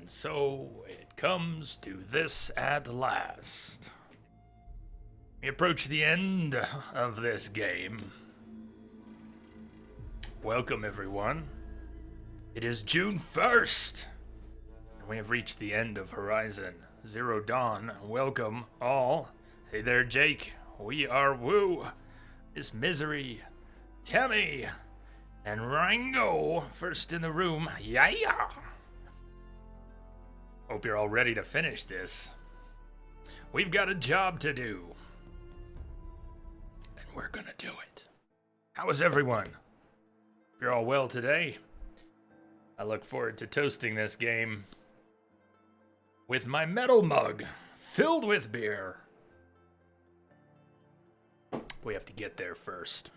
And so it comes to this at last. We approach the end of this game. Welcome, everyone. It is June 1st, and we have reached the end of Horizon Zero Dawn. Welcome, all. Hey there, Jake. We are Woo, Miss Misery, Tammy, and Rango first in the room. Yeah! Hope you're all ready to finish this. We've got a job to do. And we're gonna do it. How is everyone? If you're all well today, I look forward to toasting this game with my metal mug filled with beer. We have to get there first.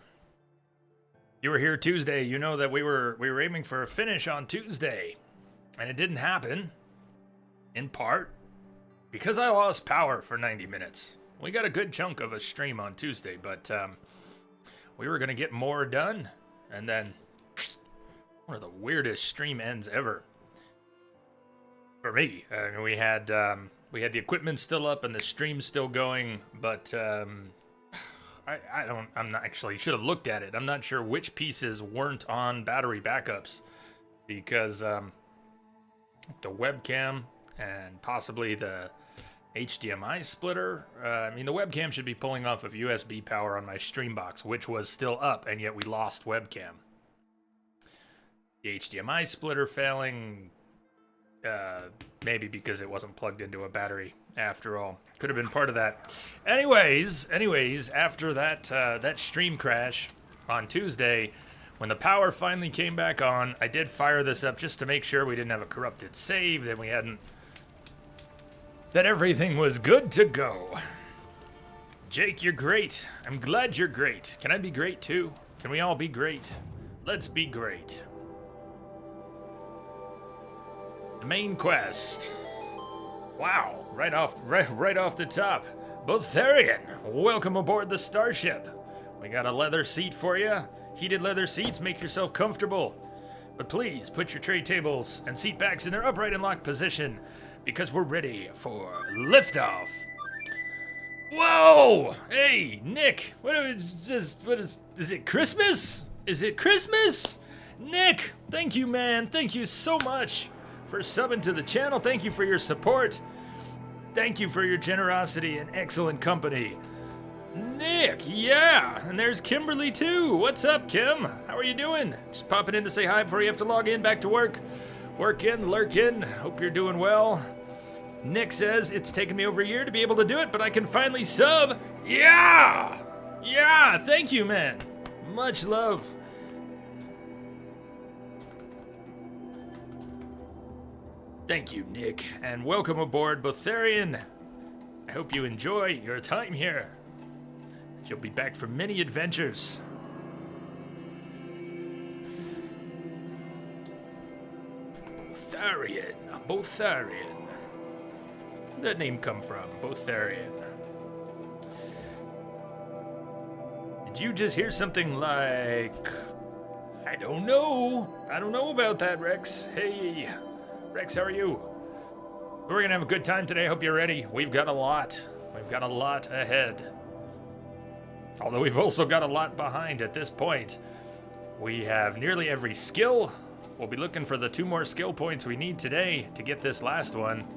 You were here Tuesday, you know that we were aiming for a finish on Tuesday, and it didn't happen. In part, because I lost power for 90 minutes. We got a good chunk of a stream on Tuesday, but we were going to get more done, and then one of the weirdest stream ends ever. For me, we had the equipment still up and the stream still going, but I'm not actually, should have looked at it. I'm not sure which pieces weren't on battery backups, because the webcam and possibly the HDMI splitter. The webcam should be pulling off of USB power on my stream box, which was still up, and yet we lost webcam. The HDMI splitter failing, maybe because it wasn't plugged into a battery after all. Could have been part of that. Anyways, after that stream crash on Tuesday, when the power finally came back on, I did fire this up just to make sure we didn't have a corrupted save, that everything was good to go. Jake, you're great. I'm glad you're great. Can I be great too? Can we all be great? Let's be great. The main quest. Wow, right off the top. Botharian, welcome aboard the starship. We got a leather seat for you. Heated leather seats, make yourself comfortable. But please, put your tray tables and seat backs in their upright and locked position, because we're ready for liftoff. Whoa! Hey, Nick, is it Christmas? Is it Christmas? Nick, thank you, man. Thank you so much for subbing to the channel. Thank you for your support. Thank you for your generosity and excellent company. Nick, yeah, and there's Kimberly too. What's up, Kim? How are you doing? Just popping in to say hi before you have to log in back to work. Working, lurking, hope you're doing well. Nick says, it's taken me over a year to be able to do it, but I can finally sub. Yeah! Yeah, thank you, man. Much love. Thank you, Nick, and welcome aboard, Botharian. I hope you enjoy your time here. You'll be back for many adventures. Botharian. Where'd that name come from? Botharian. Did you just hear something like... I don't know about that, Rex. Hey, Rex, how are you? We're gonna have a good time today. Hope you're ready. We've got a lot ahead. Although we've also got a lot behind at this point. We have nearly every skill. We'll be looking for the 2 more skill points we need today to get this last one.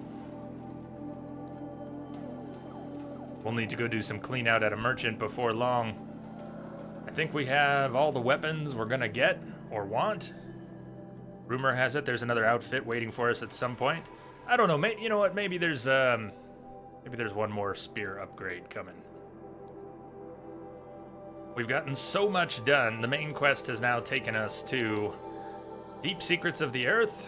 We'll need to go do some clean out at a merchant before long. I think we have all the weapons we're gonna get or want. Rumor has it there's another outfit waiting for us at some point. I don't know, you know what, maybe there's one more spear upgrade coming. We've gotten so much done. The main quest has now taken us to Deep Secrets of the Earth.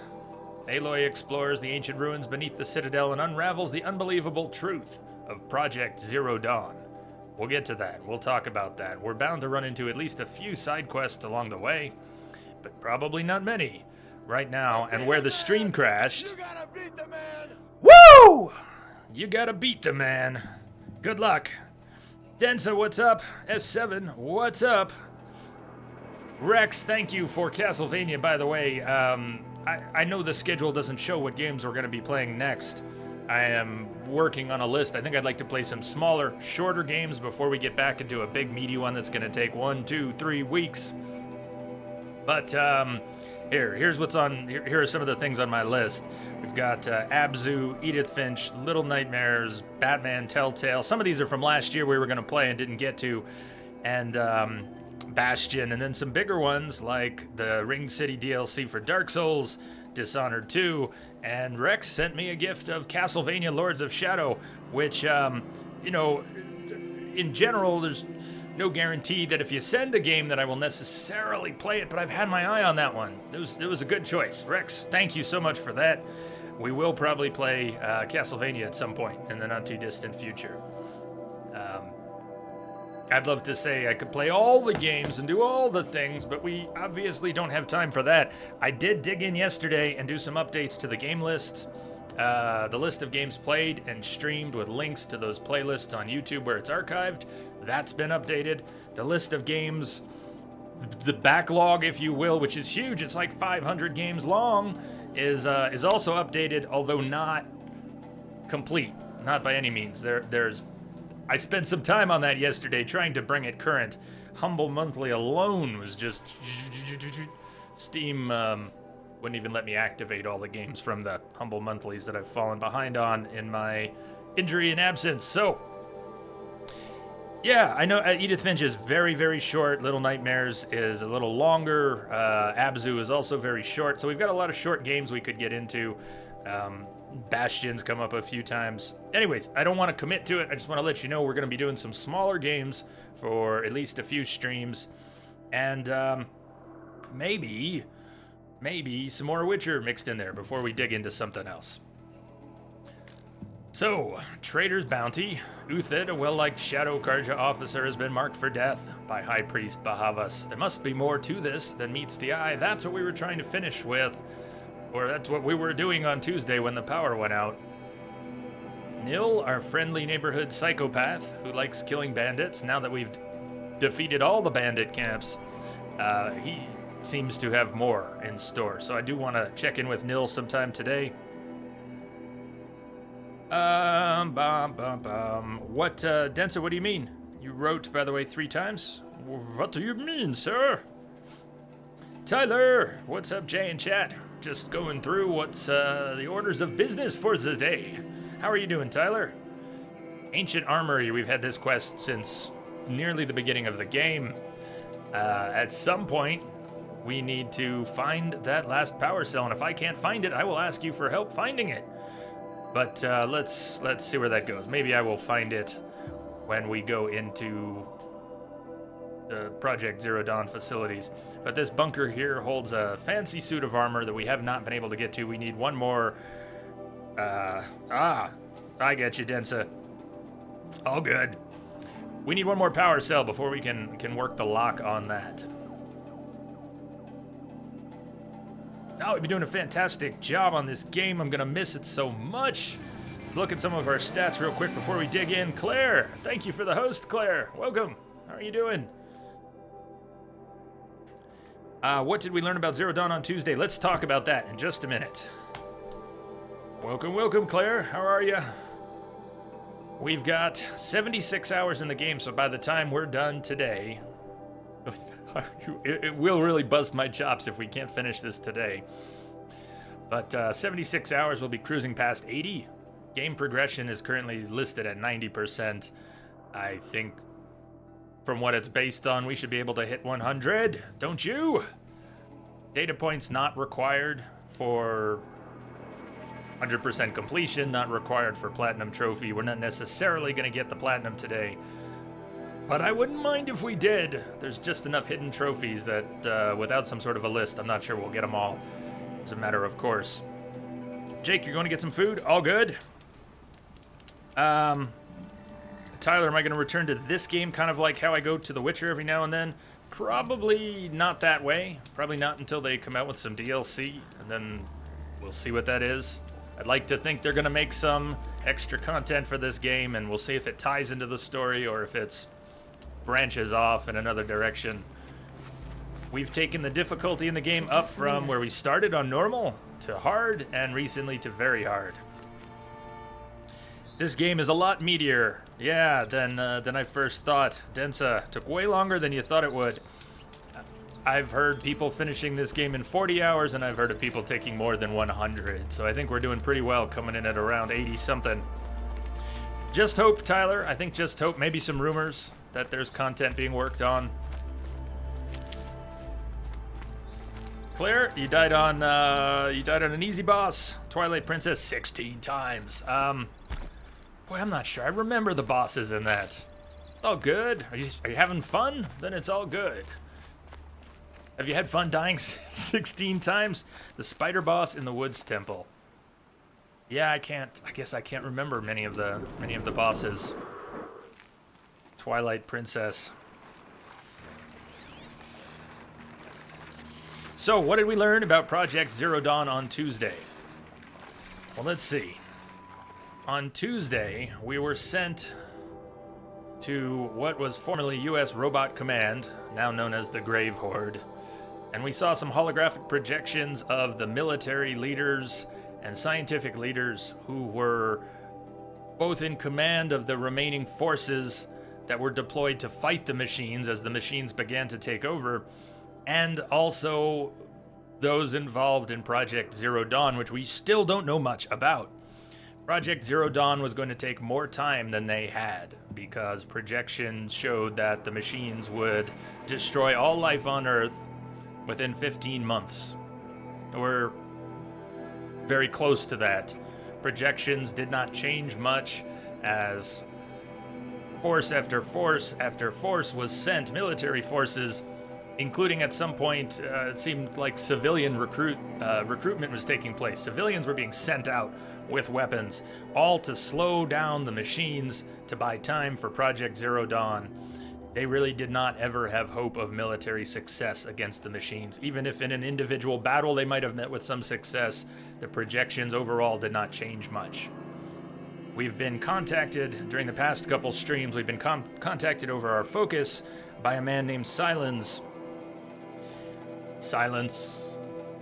Aloy explores the ancient ruins beneath the Citadel and unravels the unbelievable truth of Project Zero Dawn. We'll get to that. We'll talk about that. We're bound to run into at least a few side quests along the way, but probably not many right now. And where the stream crashed... You gotta beat the man! Woo! You gotta beat the man. Good luck. Densa, what's up? S7, what's up? Rex, thank you for Castlevania, by the way. I know the schedule doesn't show what games we're going to be playing next. I am working on a list. I think I'd like to play some smaller, shorter games before we get back into a big, meaty one that's going to take 1, 2, 3 weeks. But here's what's on. Here are some of the things on my list. We've got Abzu, Edith Finch, Little Nightmares, Batman, Telltale. Some of these are from last year we were going to play and didn't get to. And Bastion, and then some bigger ones like the Ring City DLC for Dark Souls, Dishonored 2, and Rex sent me a gift of Castlevania Lords of Shadow, which, you know, in general, there's no guarantee that if you send a game that I will necessarily play it, but I've had my eye on that one. It was a good choice. Rex, thank you so much for that. We will probably play Castlevania at some point in the not-too-distant future. I'd love to say I could play all the games and do all the things, but we obviously don't have time for that. I did dig in yesterday and do some updates to the game lists. The list of games played and streamed with links to those playlists on YouTube where it's archived. That's been updated. The list of games, the backlog, if you will, which is huge, it's like 500 games long, is also updated, although not complete. Not by any means. I spent some time on that yesterday trying to bring it current. Humble Monthly alone was just... Steam wouldn't even let me activate all the games from the Humble Monthlies that I've fallen behind on in my injury and absence. So, yeah, I know Edith Finch is very, very short. Little Nightmares is a little longer. Abzu is also very short. So we've got a lot of short games we could get into. Bastion's come up a few times. Anyways, I don't want to commit to it. I just want to let you know we're going to be doing some smaller games for at least a few streams. And maybe some more Witcher mixed in there before we dig into something else. So, Traitor's Bounty. Uthid, a well-liked Shadow Karja officer, has been marked for death by High Priest Bahavas. There must be more to this than meets the eye. That's what we were trying to finish with. Or that's what we were doing on Tuesday when the power went out. Nil, our friendly neighborhood psychopath who likes killing bandits, now that we've defeated all the bandit camps, he seems to have more in store. So I do want to check in with Nil sometime today. What, Densa, what do you mean? You wrote, by the way, 3 times? What do you mean, sir? Tyler, what's up, Jay in chat? Just going through what's the orders of business for the day. How are you doing, Tyler? Ancient Armory, we've had this quest since nearly the beginning of the game. At some point, we need to find that last power cell, and if I can't find it, I will ask you for help finding it. But let's see where that goes. Maybe I will find it when we go into the Project Zero Dawn facilities. But this bunker here holds a fancy suit of armor that we have not been able to get to. We need one more. I get you, Densa. All good. We need one more power cell before we can work the lock on that. Oh, we've been doing a fantastic job on this game. I'm gonna miss it so much. Let's look at some of our stats real quick before we dig in. Claire, thank you for the host, Claire. Welcome. How are you doing? What did we learn about Zero Dawn on Tuesday? Let's talk about that in just a minute. Welcome, Claire. How are you? We've got 76 hours in the game, so by the time we're done today, it will really bust my chops if we can't finish this today. But 76 hours, we'll be cruising past 80. Game progression is currently listed at 90%. I think from what it's based on, we should be able to hit 100, don't you? Data points not required for 100% completion, not required for Platinum Trophy. We're not necessarily going to get the Platinum today, but I wouldn't mind if we did. There's just enough hidden trophies that without some sort of a list, I'm not sure we'll get them all. It's a matter of course. Jake, you're going to get some food? All good? Tyler, am I going to return to this game kind of like how I go to The Witcher every now and then? Probably not that way. Probably not until they come out with some DLC, and then we'll see what that is. I'd like to think they're going to make some extra content for this game, and we'll see if it ties into the story or if it's branches off in another direction. We've taken the difficulty in the game up from where we started on normal to hard, and recently to very hard. This game is a lot meatier, yeah, than I first thought. Densa took way longer than you thought it would. I've heard people finishing this game in 40 hours, and I've heard of people taking more than 100. So I think we're doing pretty well, coming in at around 80-something. Just hope, Tyler. I think just hope. Maybe some rumors that there's content being worked on. Claire, you died on an easy boss. Twilight Princess 16 times. Boy, I'm not sure. I remember the bosses in that. All good. Are you having fun? Then it's all good. Have you had fun dying 16 times? The spider boss in the Woods Temple. Yeah, I guess I can't remember many of the bosses. Twilight Princess. So, what did we learn about Project Zero Dawn on Tuesday? Well, let's see. On Tuesday, we were sent to what was formerly U.S. Robot Command, now known as the Grave Horde, and we saw some holographic projections of the military leaders and scientific leaders who were both in command of the remaining forces that were deployed to fight the machines as the machines began to take over, and also those involved in Project Zero Dawn, which we still don't know much about. Project Zero Dawn was going to take more time than they had, because projections showed that the machines would destroy all life on Earth within 15 months. We're very close to that. Projections did not change much as force after force after force was sent, military forces, including at some point, it seemed like civilian recruitment was taking place. Civilians were being sent out with weapons, all to slow down the machines to buy time for Project Zero Dawn. They really did not ever have hope of military success against the machines. Even if in an individual battle they might have met with some success, the projections overall did not change much. We've been contacted during the past couple streams, we've been contacted over our focus by a man named Silence,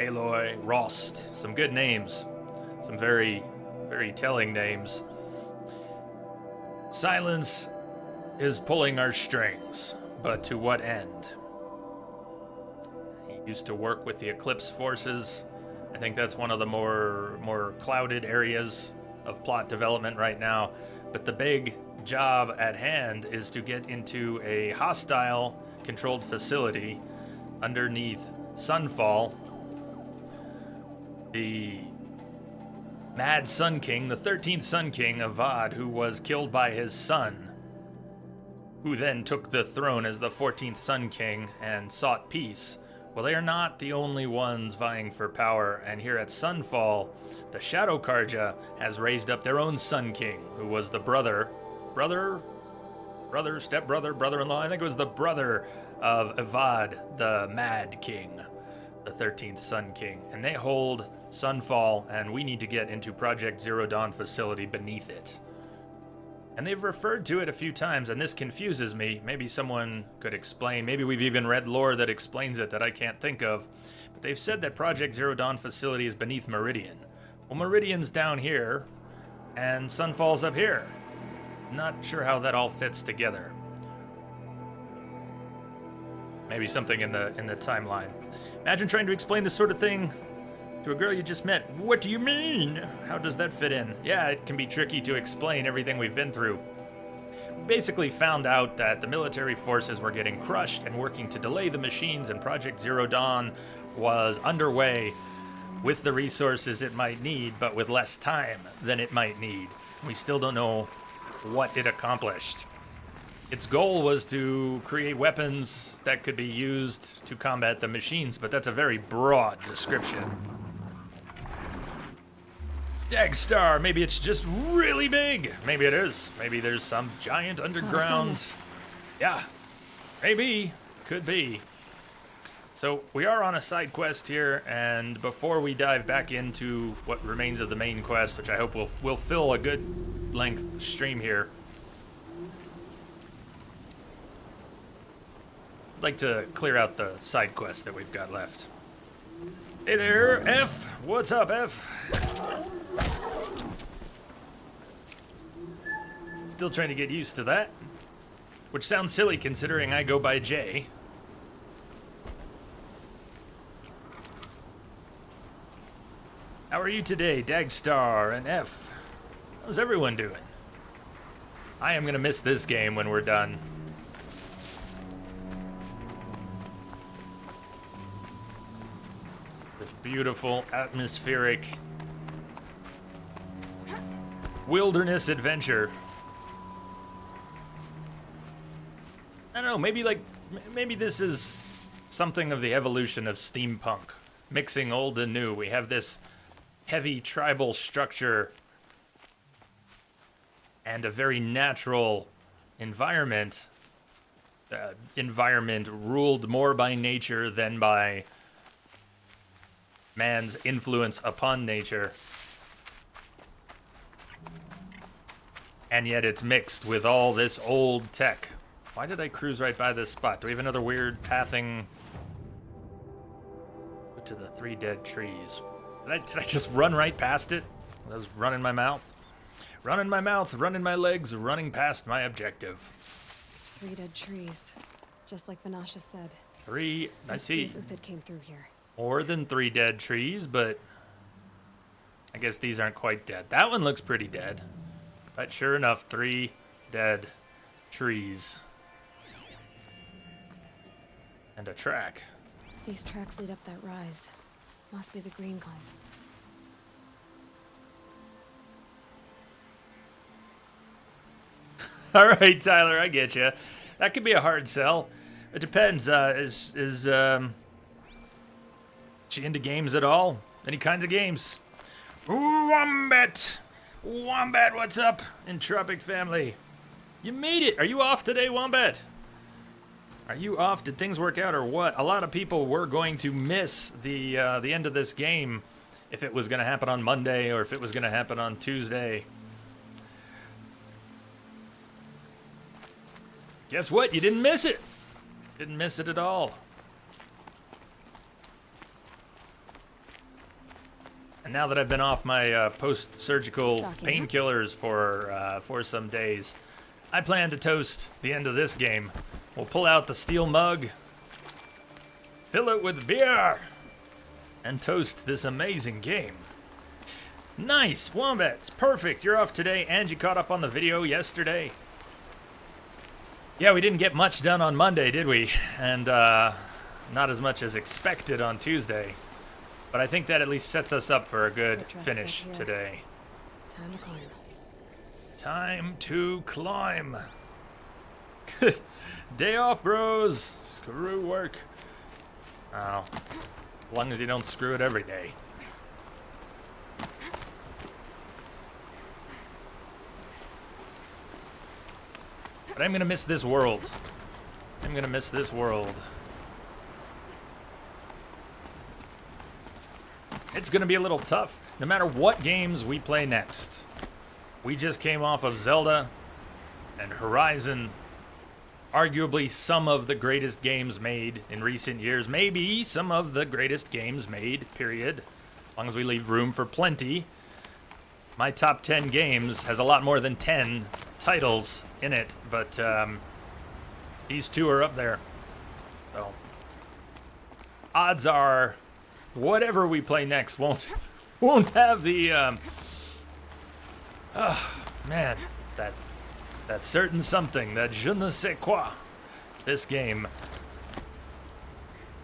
Aloy, Rost, some good names, some very, very telling names. Silence is pulling our strings, but to what end? He used to work with the Eclipse forces. I think that's one of the more clouded areas of plot development right now, but the big job at hand is to get into a hostile controlled facility underneath Sunfall. The Mad Sun King, the 13th Sun King, Avad, who was killed by his son, who then took the throne as the 14th Sun King and sought peace. Well, they are not the only ones vying for power, and here at Sunfall, the Shadow Karja has raised up their own Sun King, who was the stepbrother, brother-in-law, I think it was the brother of Avad, the Mad King, the 13th Sun King. And they hold Sunfall, and we need to get into Project Zero Dawn facility beneath it. And they've referred to it a few times, and this confuses me. Maybe someone could explain. Maybe we've even read lore that explains it that I can't think of. But they've said that Project Zero Dawn facility is beneath Meridian. Well, Meridian's down here, and Sunfall's up here. Not sure how that all fits together. Maybe something in the timeline. Imagine trying to explain this sort of thing to a girl you just met. What do you mean? How does that fit in? Yeah, it can be tricky to explain everything we've been through. We basically found out that the military forces were getting crushed and working to delay the machines, and Project Zero Dawn was underway with the resources it might need, but with less time than it might need. We still don't know what it accomplished. Its goal was to create weapons that could be used to combat the machines, but that's a very broad description. Dagstar, maybe it's just really big. Maybe it is. Maybe there's some giant underground. Yeah, maybe. Could be. So we are on a side quest here, and before we dive back into what remains of the main quest, which I hope will fill a good length stream here, I'd like to clear out the side quest that we've got left. Hey there, F. What's up, F? Still trying to get used to that. Which sounds silly considering I go by J. How are you today, Dagstar and F? How's everyone doing? I am gonna miss this game when we're done. This beautiful, atmospheric wilderness adventure. I don't know, maybe this is something of the evolution of steampunk, mixing old and new. We have this heavy tribal structure and a very natural environment. Environment ruled more by nature than by man's influence upon nature. And yet it's mixed with all this old tech. Why did I cruise right by this spot? Do we have another weird pathing to the 3 dead trees? Did I just run right past it? I was running my mouth. Running my mouth, running my legs, running past my objective. 3 dead trees, just like Vanasha said. 3, I see. Uthid came through here. More than 3 dead trees, but I guess these aren't quite dead. That one looks pretty dead. But sure enough, 3 dead trees. And a track. These tracks lead up that rise. Must be the green climb. All right, Tyler, I get you. That could be a hard sell. It depends. Is she into games at all? Any kinds of games? Wombat! Wombat, what's up? Entropic family. You made it. Are you off today, Wombat? Are you off? Did things work out or what? A lot of people were going to miss the end of this game if it was going to happen on Monday or if it was going to happen on Tuesday. Guess what? You didn't miss it. Didn't miss it at all. And now that I've been off my post-surgical painkillers for some days, I plan to toast the end of this game. We'll pull out the steel mug, fill it with beer, and toast this amazing game. Nice, Wombat. It's perfect. You're off today, and you caught up on the video yesterday. Yeah, we didn't get much done on Monday, did we? And not as much as expected on Tuesday. But I think that at least sets us up for a good finish today. Time to climb. Time to climb. Day off, bros. Screw work. Oh, as long as you don't screw it every day. But I'm gonna miss this world. I'm gonna miss this world. It's gonna be a little tough, no matter what games we play next. We just came off of Zelda and Horizon. Arguably some of the greatest games made in recent years. Maybe some of the greatest games made, period. As long as we leave room for plenty. My top 10 games has a lot more than 10 titles in it, but these two are up there. So odds are whatever we play next won't have the man, that certain something, that je ne sais quoi this game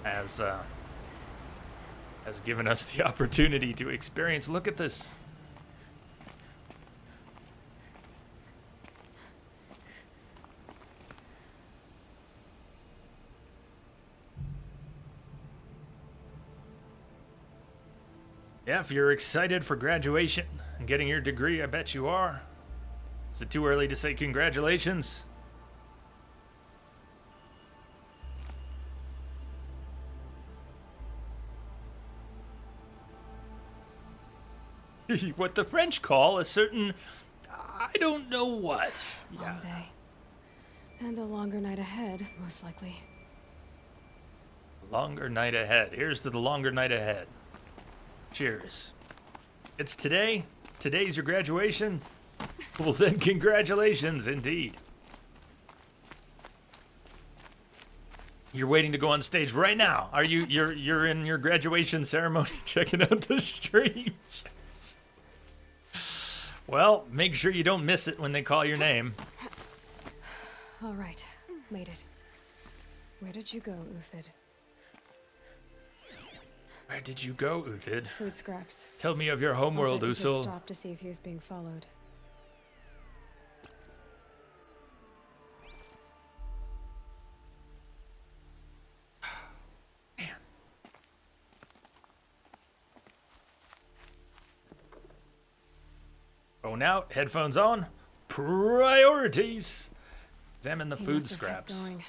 has given us the opportunity to experience. Look at this. Yeah, if you're excited for graduation and getting your degree, I bet you are. Is it too early to say congratulations? What the French call a certain, I don't know what. Long day. And a longer night ahead, most likely. Longer night ahead. Here's to the longer night ahead. Cheers. It's today? Today's your graduation? Well then, congratulations, indeed. You're waiting to go on stage right now. Are you? You're in your graduation ceremony, checking out the stream. Well, make sure you don't miss it when they call your name. All right, made it. Where did you go, Uthid? Where did you go, Uthid? Food scraps. Tell me of your homeworld, Usul. Stop to see if he was being followed. Phone out, headphones on. Priorities. Examine the He food must have kept scraps. going.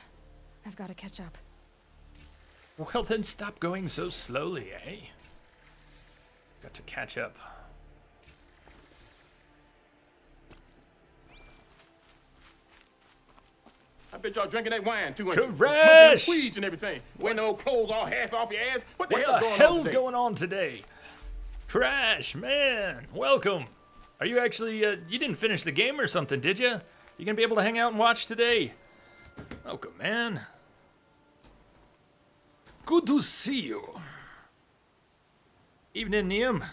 I've got to catch up. Well, then stop going so slowly, eh? Got to catch up. I bet y'all drinking that wine too. Trash! Smoking weeds and everything. Wearing those clothes all half off your ass. What the What hell's the going on hell's today? going on today? Crash, man, welcome. Are you actually, you didn't finish the game or something, did you? You gonna be able to hang out and watch today? Welcome, man. Good to see you. Evening, Niam.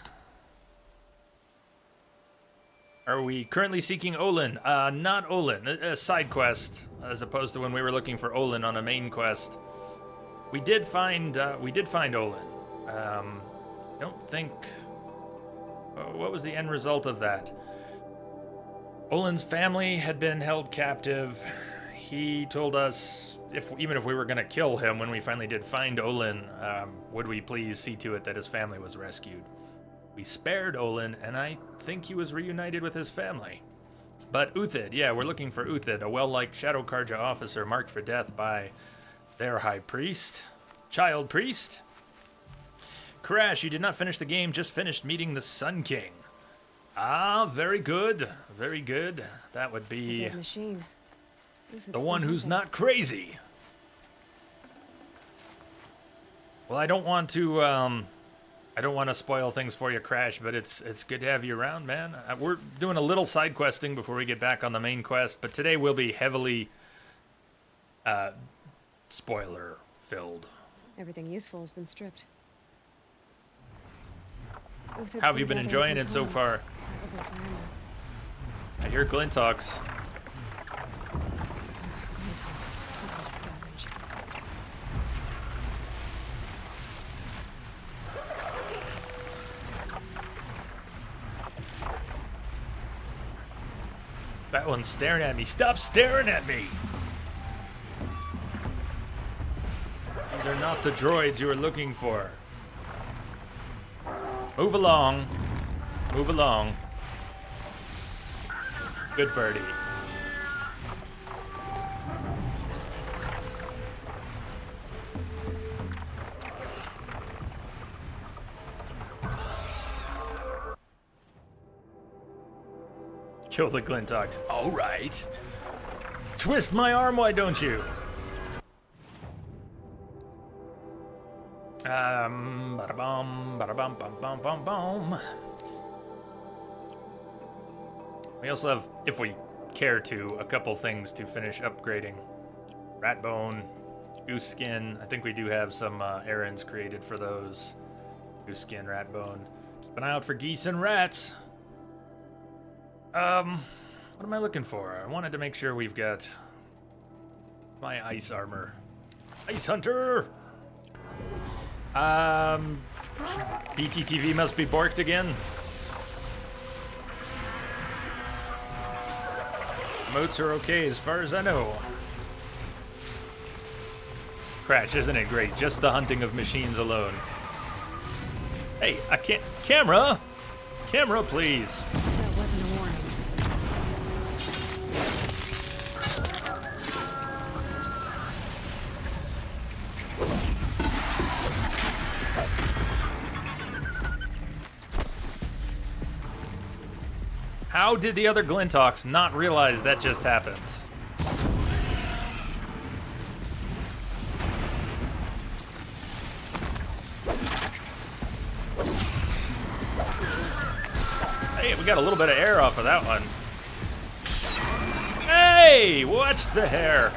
Are we currently seeking Olin? Not Olin, a side quest, as opposed to when we were looking for Olin on a main quest. We did find Olin. Don't think. What was the end result of that? Olin's family had been held captive. He told us even if we were gonna kill him when we finally did find Olin, would we please see to it that his family was rescued? We spared Olin, and I think he was reunited with his family. But Uthid, yeah, we're looking for Uthid, a well-liked Shadow Karja officer marked for death by their high priest, child priest. Crash, you did not finish the game, just finished meeting the Sun King. Ah, very good, very good. That would A be dead machine. the one who's not crazy. Well, I don't want to spoil things for you, Crash, but it's good to have you around, man. We're doing a little side questing before we get back on the main quest, but today will be heavily spoiler filled. Everything useful has been stripped. How have you been enjoying it so far? I hear Glintox. That one's staring at me. Stop staring at me! These are not the droids you were looking for. Move along. Move along. Good birdie. Kill the Glintox. All right. Twist my arm, why don't you? Bada-bum, bada-bum, bum, bum, bum, bum. We also have, if we care to, a couple things to finish upgrading. Ratbone, goose skin. I think we do have some errands created for those. Goose skin, ratbone. Keep an eye out for geese and rats. What am I looking for? I wanted to make sure we've got my ice armor. Ice Hunter! BTTV must be borked again. Moats are okay as far as I know. Crash, isn't it great? Just the hunting of machines alone. Hey, I can't. Camera! Camera, please. That wasn't a warning. How did the other Glintox not realize that just happened? We got a little bit of air off of that one. Hey, watch the hair.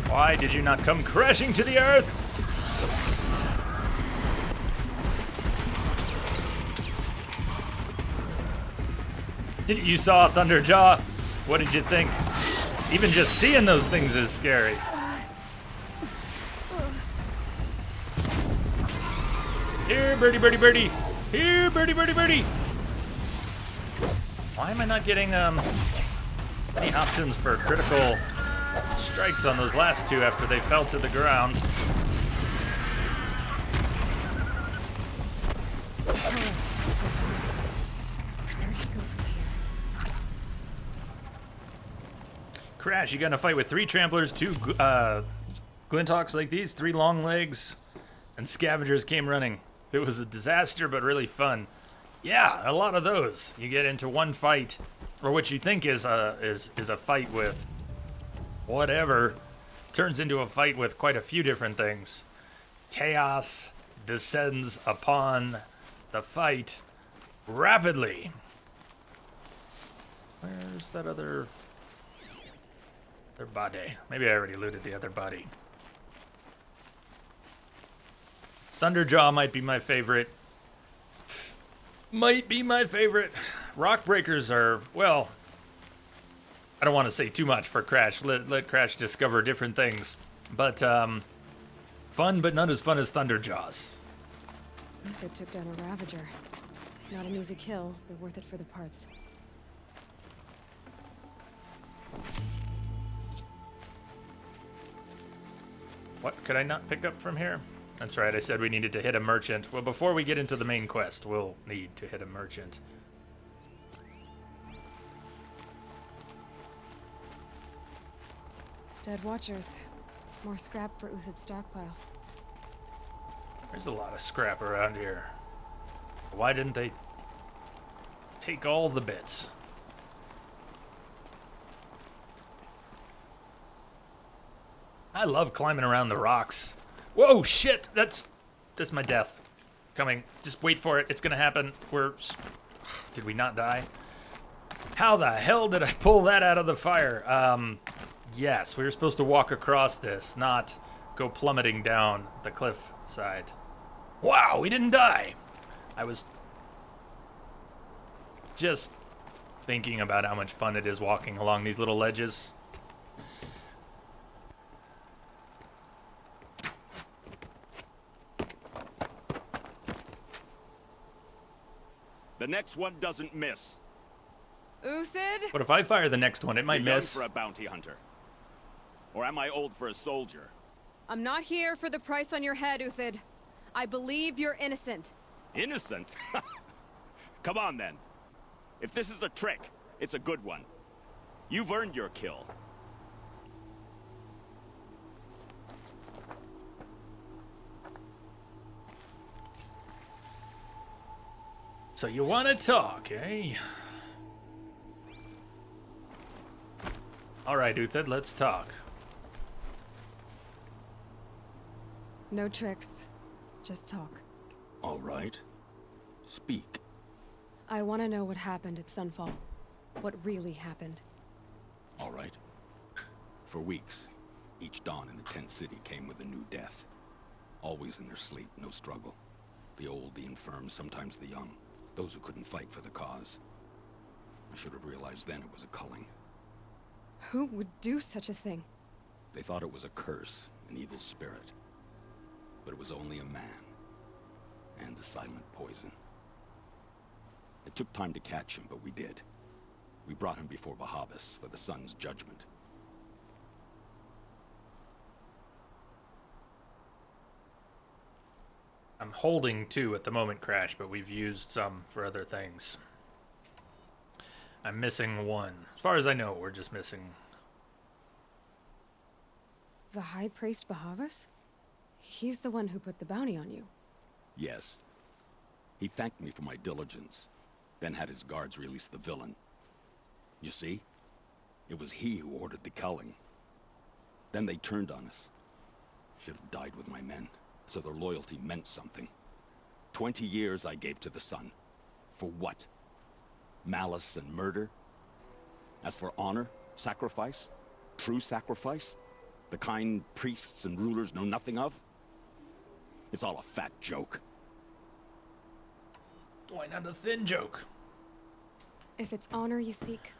Why did you not come crashing to the earth? You saw Thunderjaw. What did you think? Even just seeing those things is scary. Here, birdie, birdie, birdie. Here, birdie, birdie, birdie. Why am I not getting any options for critical strikes on those last two after they fell to the ground? Crash, you got in a fight with 3 tramplers, 2 Glinthawks like these, 3 long legs, and scavengers came running. It was a disaster, but really fun. Yeah, a lot of those. You get into one fight, or what you think is a fight with whatever, turns into a fight with quite a few different things. Chaos descends upon the fight rapidly. Where's that other body? Maybe I already looted the other body. Thunderjaw might be my favorite. Rock breakers are, well, I don't want to say too much for Crash. Let Crash discover different things. But fun, but not as fun as Thunderjaws. Uthed took down a Ravager. Not an easy kill, but worth it for the parts. What could I not pick up from here? That's right, I said we needed to hit a merchant. Well, before we get into the main quest, we'll need to hit a merchant. Dead Watchers. More scrap for Uthed's stockpile. There's a lot of scrap around here. Why didn't they take all the bits? I love climbing around the rocks. Whoa, shit! That's my death. Coming. Just wait for it. It's gonna happen. Did we not die? How the hell did I pull that out of the fire? Yes, we were supposed to walk across this, not go plummeting down the cliff side. Wow, we didn't die! I was just thinking about how much fun it is walking along these little ledges. The next one doesn't miss. Uthed? What if I fire the next one? It might You're young miss. for a bounty hunter. Or am I old for a soldier? I'm not here for the price on your head, Uthed. I believe you're innocent. Innocent? Come on, then. If this is a trick, it's a good one. You've earned your kill. So you want to talk, eh? All right, Uthed, let's talk. No tricks. Just talk. All right. Speak. I want to know what happened at Sunfall. What really happened. All right. For weeks, each dawn in the tent city came with a new death. Always in their sleep, no struggle. The old, the infirm, sometimes the young. Those who couldn't fight for the cause. I should have realized then it was a culling. Who would do such a thing? They thought it was a curse, an evil spirit. But it was only a man. And a silent poison. It took time to catch him, but we did. We brought him before Bahavas for the sun's judgment. I'm holding 2 at the moment, Crash, but we've used some for other things. I'm missing 1. As far as I know, we're just missing. The High Priest Bahavas? He's the one who put the bounty on you. Yes. He thanked me for my diligence, then had his guards release the villain. You see? It was he who ordered the culling. Then they turned on us. Should have died with my men, so their loyalty meant something. 20 years I gave to the Sun. For what? Malice and murder? As for honor, sacrifice, true sacrifice, the kind priests and rulers know nothing of? It's all a fat joke. Why not a thin joke? If it's honor you seek,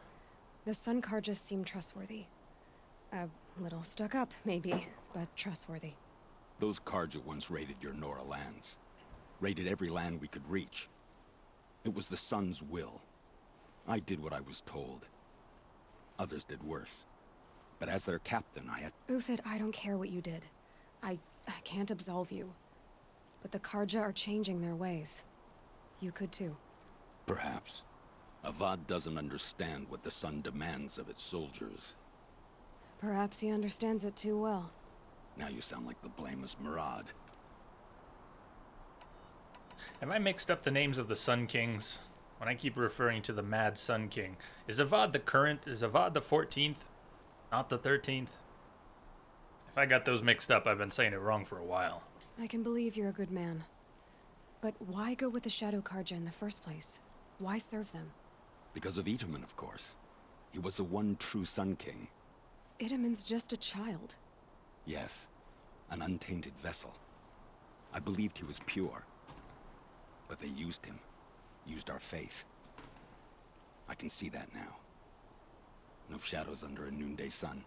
the Sun Carjas seem trustworthy. A little stuck up, maybe, but trustworthy. Those Carja once raided your Nora lands. Raided every land we could reach. It was the Sun's will. I did what I was told. Others did worse. But as their captain, I had... Uthid, I don't care what you did. I can't absolve you. But the Carja are changing their ways. You could too. Perhaps. Avad doesn't understand what the Sun demands of its soldiers. Perhaps he understands it too well. Now you sound like the blameless Murad. Have I mixed up the names of the Sun Kings? When I keep referring to the Mad Sun King. Is Avad the current? Is Avad the 14th? Not the 13th? If I got those mixed up, I've been saying it wrong for a while. I can believe you're a good man. But why go with the Shadow Carja in the first place? Why serve them? Because of Itamen, of course. He was the one true Sun King. Itamen's just a child. Yes, an untainted vessel. I believed he was pure. But they used him. Used our faith. I can see that now. No shadows under a noonday sun.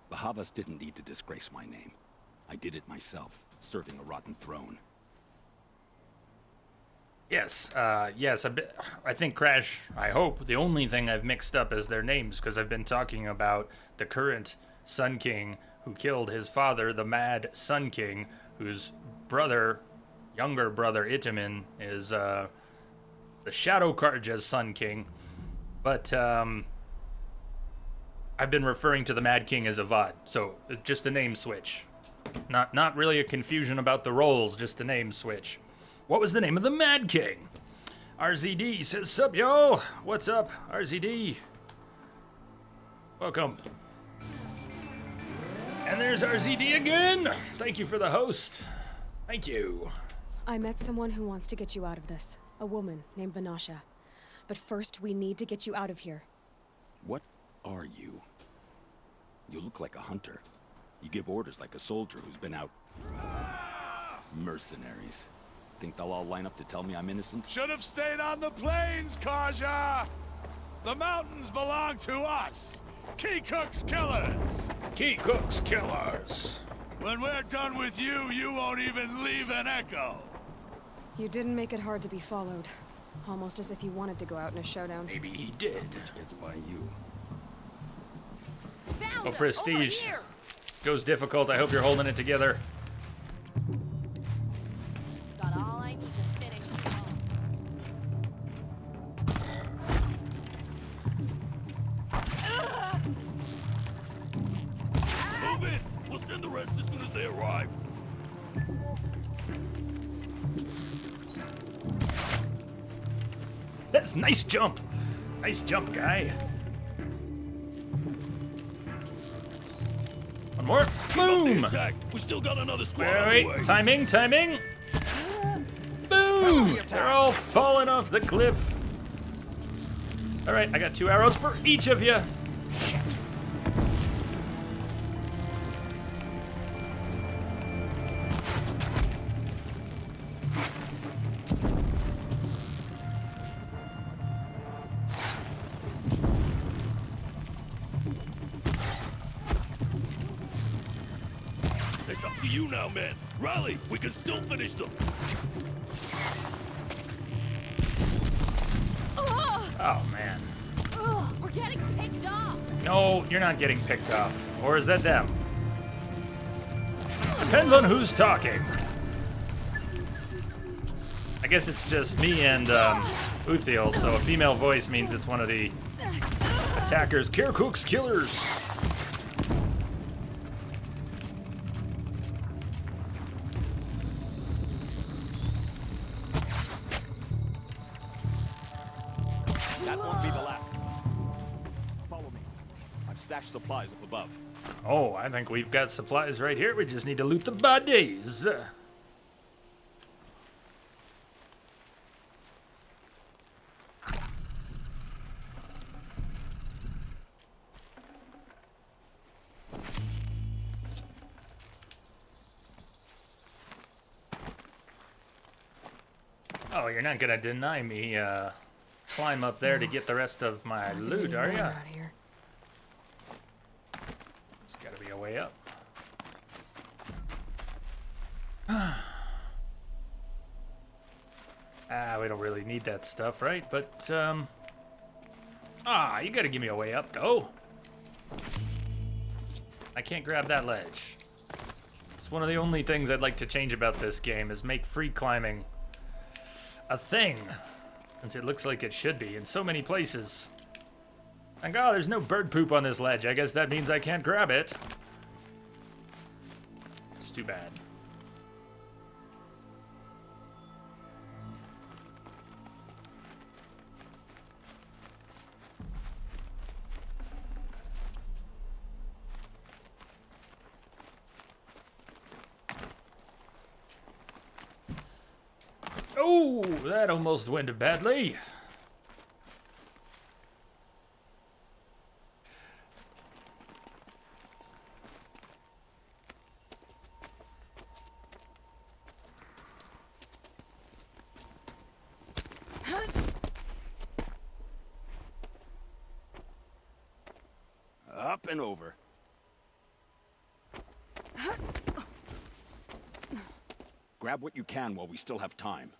The Havas didn't need to disgrace my name. I did it myself, serving a rotten throne. Yes, yes, I think Crash, I hope, the only thing I've mixed up is their names, because I've been talking about the current Sun King who killed his father, the Mad Sun King, whose brother, younger brother Itamen, is the Shadow Carja's Sun King. But I've been referring to the Mad King as Avad, so just a name switch. Not really a confusion about the roles, just a name switch. What was the name of the Mad King? RZD says, sup, yo? What's up, RZD? Welcome. And there's RZD again. Thank you for the host. Thank you. I met someone who wants to get you out of this. A woman named Vanasha. But first, we need to get you out of here. What are you? You look like a hunter. You give orders like a soldier who's been out... Mercenaries. Think they'll all line up to tell me I'm innocent? Should have stayed on the plains, Carja! The mountains belong to us! Key-Cook's Killers! Key-Cook's Killers! When we're done with you, you won't even leave an echo! You didn't make it hard to be followed. Almost as if you wanted to go out in a showdown. Maybe he did. It's by you. Oh, Prestige. Goes difficult. I hope you're holding it together. Got all I need to finish it all. Move it! We'll send the rest as soon as they arrive. That's a nice jump. Nice jump, guy. One more. Boom! We still got another squad on the way. Wait, timing. Boom! They're all falling off the cliff. All right, I got 2 arrows for each of you. It's up to you now, men. Rally, we can still finish them. Oh, man. Ugh, we're getting picked off. No, you're not getting picked off. Or is that them? Depends on who's talking. I guess it's just me and Uthiel, so a female voice means it's one of the attackers. Key-Cook's Killers. That won't be the last. Follow me. I've stashed supplies up above. Oh, I think we've got supplies right here. We just need to loot the bodies. Oh, you're not gonna deny me climb up there to get the rest of my loot, are ya? Out here. There's gotta be a way up. We don't really need that stuff, right? But, you gotta give me a way up, though. I can't grab that ledge. It's one of the only things I'd like to change about this game, is make free climbing a thing. Since it looks like it should be in so many places. And God, there's no bird poop on this ledge. I guess that means I can't grab it. It's too bad. Oh, that almost went badly. Up and over. Grab what you can while we still have time.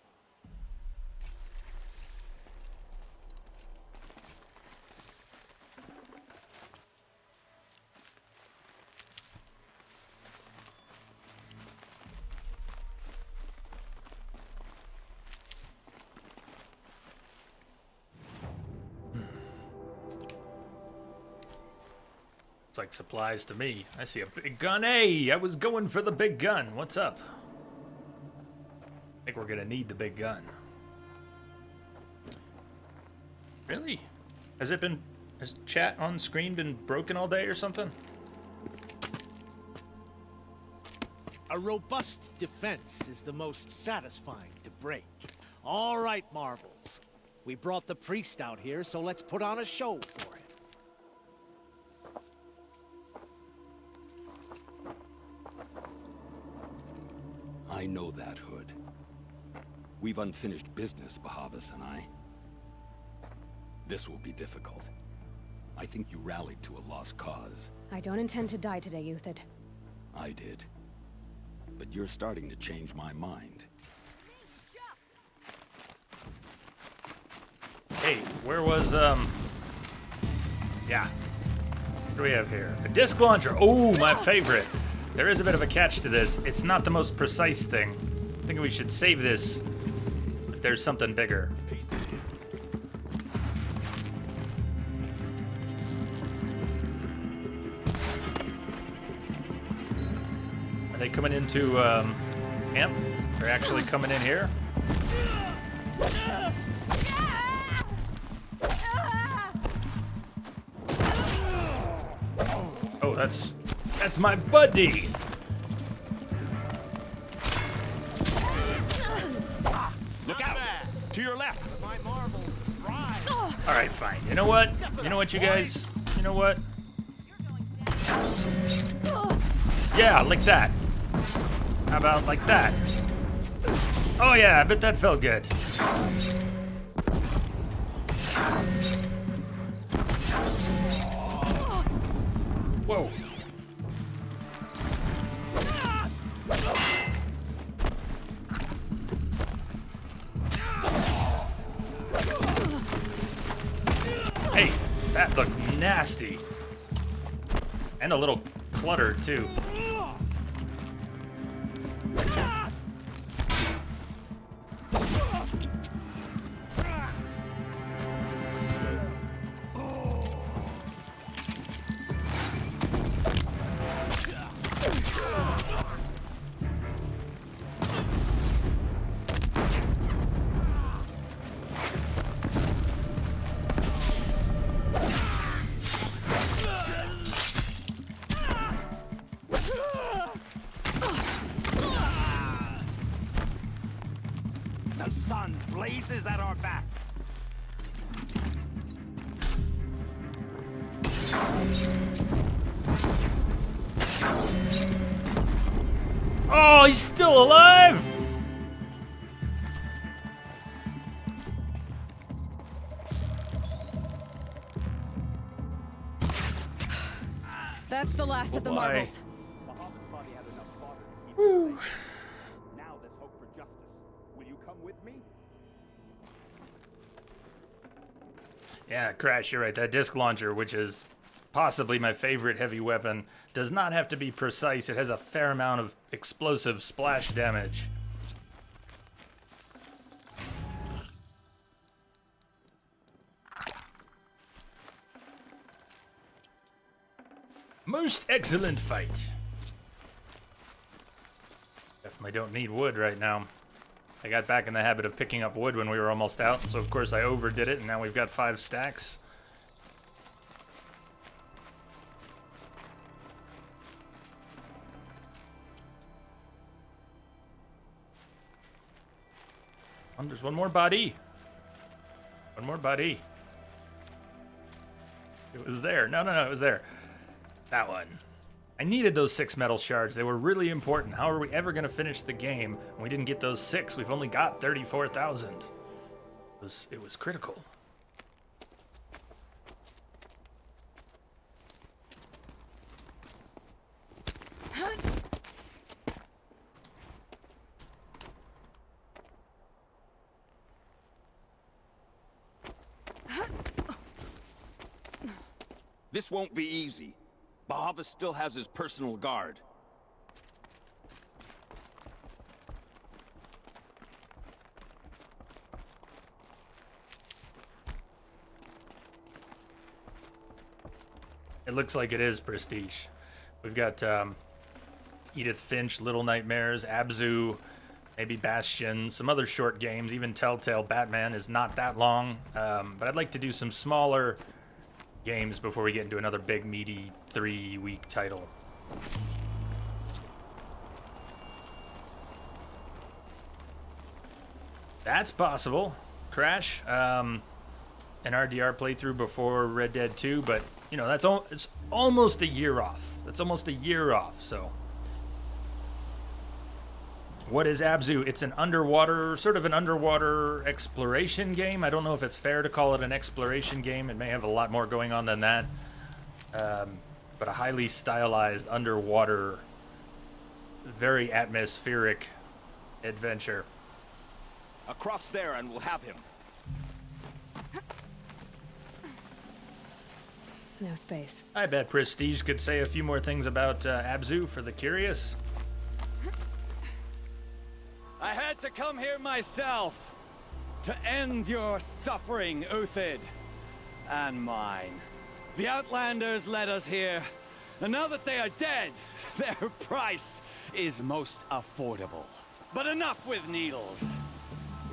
It's like supplies to me. I see a big gun. Hey, I was going for the big gun. What's up? I think we're gonna need the big gun. Really? Has chat on screen been broken all day or something? A robust defense is the most satisfying to break. All right, Marvels. We brought the priest out here, so let's put on a show for him. I know that, Hood. We've unfinished business, Bahavas and I. This will be difficult. I think you rallied to a lost cause. I don't intend to die today, Euthyd. I did. But you're starting to change my mind. Hey, where was, yeah. What do we have here? A disc launcher. Oh, my favorite. There is a bit of a catch to this. It's not the most precise thing. I think we should save this if there's something bigger. Are they coming into, camp? They're actually coming in here? Oh, that's my buddy. Look out! To your left! All right, fine. You know what? You know what, you guys? You know what? Yeah, like that. How about like that? Oh yeah, I bet that felt good. Whoa. Hey, that looked nasty. And a little cluttered, too. blazes at our backs. Oh, he's still alive! That's the last of the Why? marvels. Bahamut's body had enough fodder to keep it safe. Now there's hope for justice. Will you come with me? Yeah, Crash, you're right. That disc launcher, which is possibly my favorite heavy weapon, does not have to be precise. It has a fair amount of explosive splash damage. Most excellent fight. Definitely don't need wood right now. I got back in the habit of picking up wood when we were almost out, so of course I overdid it, and now we've got 5 stacks. Oh, there's one more body. One more body. It was there. No, it was there. That one. I needed those 6 metal shards. They were really important. How are we ever going to finish the game when we didn't get those 6? We've only got 34,000. It was critical. This won't be easy. Bahavas still has his personal guard. It looks like it is Prestige. We've got Edith Finch, Little Nightmares, Abzu, maybe Bastion, some other short games. Even Telltale Batman is not that long. But I'd like to do some smaller games before we get into another big, meaty 3-week title. That's possible. Crash, an RDR playthrough before Red Dead 2, but you know it's almost a year off. That's almost a year off. So, what is Abzu? It's an underwater, sort of an underwater exploration game. I don't know if it's fair to call it an exploration game. It may have a lot more going on than that. But a highly stylized underwater, very atmospheric adventure. Across there and we'll have him. No space. I bet Prestige could say a few more things about Abzu for the curious. I had to come here myself to end your suffering, Uthid, and mine. The Outlanders led us here, and now that they are dead, their price is most affordable. But enough with needles.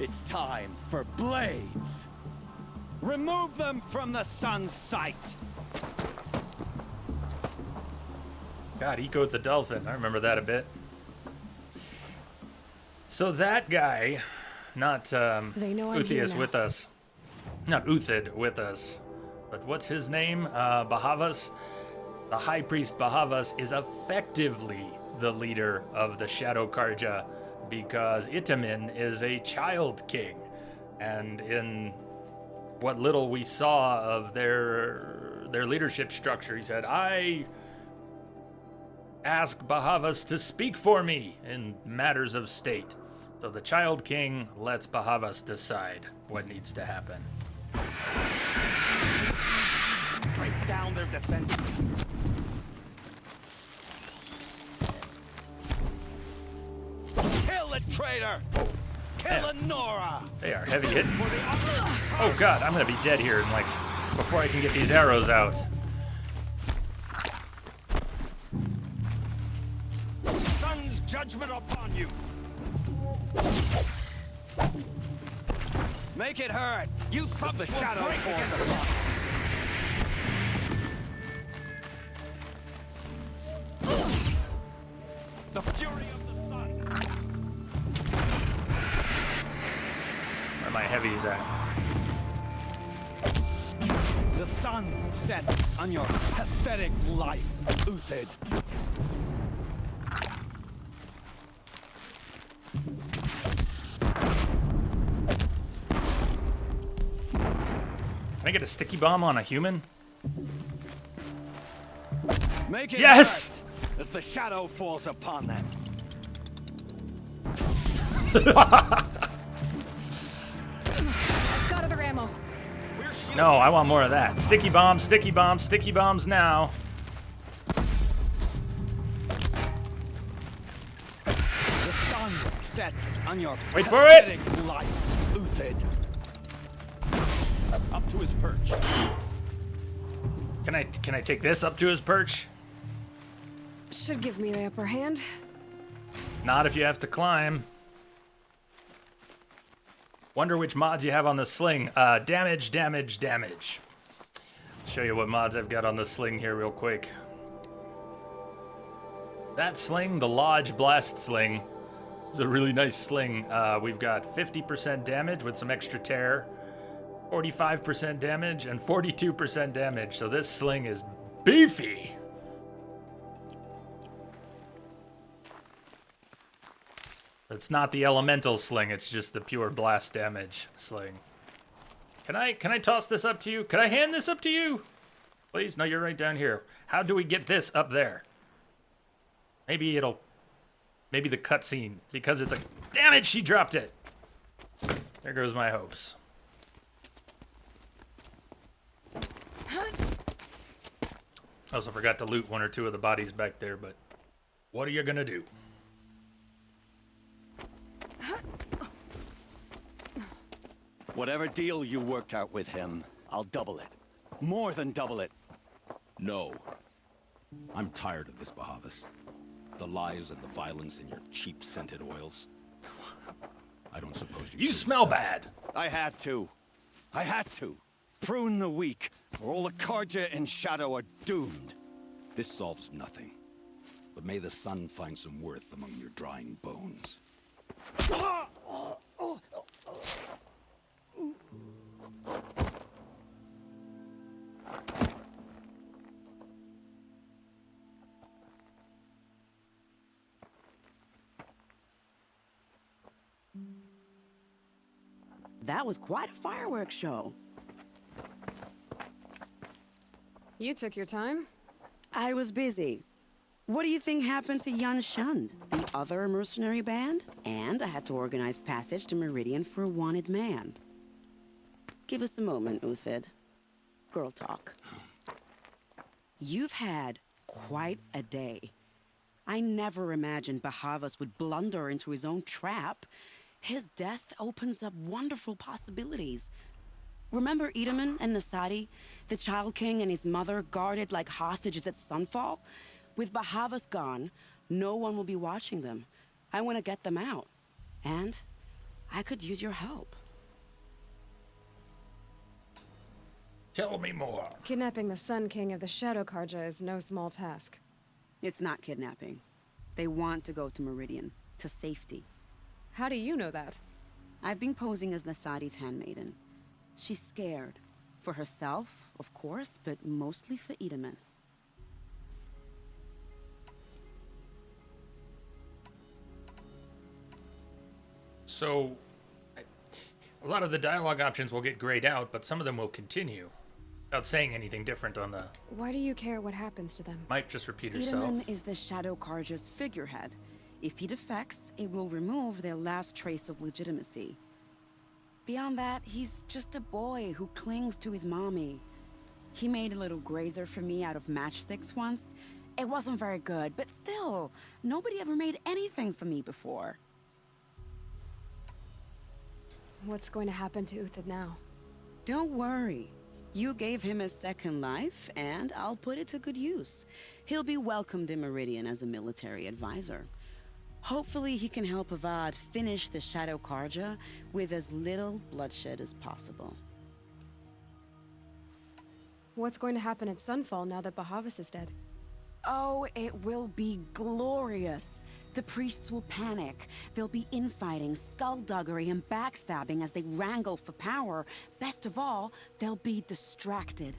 It's time for blades. Remove them from the sun's sight. God, Eco the Dolphin. I remember that a bit. So that guy, not They know I'm here Uthias now. with us. Not Uthid with us. But what's his name? Bahavas. The High Priest Bahavas is effectively the leader of the Shadow Karja because Itamin is a child king. And in what little we saw of their leadership structure, he said, I ask Bahavas to speak for me in matters of state. So the Child King lets Bahavas decide what needs to happen. Break down their defenses. Kill the traitor! Kill Nora! They are heavy hitting. Oh god, I'm gonna be dead here in like before I can get these arrows out. Sun's judgment upon you. Make it hurt! You thought the shadow falls upon the fury of the sun. my heavies at? The sun sets on your pathetic life, Uthid. Can I get a sticky bomb on a human? Make it Yes! hurt as the shadow falls upon them. I've got other ammo. No, I want more of that. Sticky bombs, sticky bombs, sticky bombs now. The sun sets on your Wait for it! pathetic life, Uthid. Up to his perch. Can I take this up to his perch? Should give me the upper hand. Not if you have to climb. Wonder which mods you have on the sling. Damage, damage, damage. Show you what mods I've got on the sling here real quick. That sling, the Lodge Blast Sling, is a really nice sling. We've got 50% damage with some extra tear, 45% damage, and 42% damage. So this sling is beefy. It's not the elemental sling, it's just the pure blast damage sling. Can I toss this up to you? Can I hand this up to you? Please? No, you're right down here. How do we get this up there? Maybe the cutscene, because it's a... Damn it, she dropped it! There goes my hopes. I also forgot to loot one or two of the bodies back there, but what are you gonna do? Whatever deal you worked out with him, I'll double it. More than double it. No. I'm tired of this, Bahavas. The lies and the violence in your cheap scented oils. I don't suppose you... You smell bad! I had to. I had to. Prune the weak, or all the Karja in Shadow are doomed. This solves nothing. But may the sun find some worth among your drying bones. That was quite a fireworks show. You took your time. I was busy. What do you think happened to Yun Shund, the other mercenary band? And I had to organize passage to Meridian for a wanted man. Give us a moment, Uthid. Girl talk. You've had quite a day. I never imagined Bahavas would blunder into his own trap. His death opens up wonderful possibilities. Remember Edaman and Nasadi, the Child King and his mother guarded like hostages at Sunfall? With Bahavas gone, no one will be watching them. I want to get them out. And I could use your help. Tell me more. Kidnapping the Sun King of the Shadow Karja is no small task. It's not kidnapping. They want to go to Meridian, to safety. How do you know that? I've been posing as Nasadi's handmaiden. She's scared. For herself, of course, but mostly for Edaman. So, a lot of the dialogue options will get grayed out, but some of them will continue. Without saying anything different on the... Why do you care what happens to them? Might just repeat herself. Edaman is the Shadow Karja's figurehead. If he defects, it will remove their last trace of legitimacy. Beyond that, he's just a boy who clings to his mommy. He made a little grazer for me out of matchsticks once. It wasn't very good, but still, nobody ever made anything for me before. What's going to happen to Uthid now? Don't worry. You gave him a second life, and I'll put it to good use. He'll be welcomed in Meridian as a military advisor. Hopefully he can help Avad finish the Shadow Karja with as little bloodshed as possible. What's going to happen at Sunfall now that Bahavas is dead? Oh, it will be glorious. The priests will panic. There'll be infighting, skullduggery, and backstabbing as they wrangle for power. Best of all, they'll be distracted.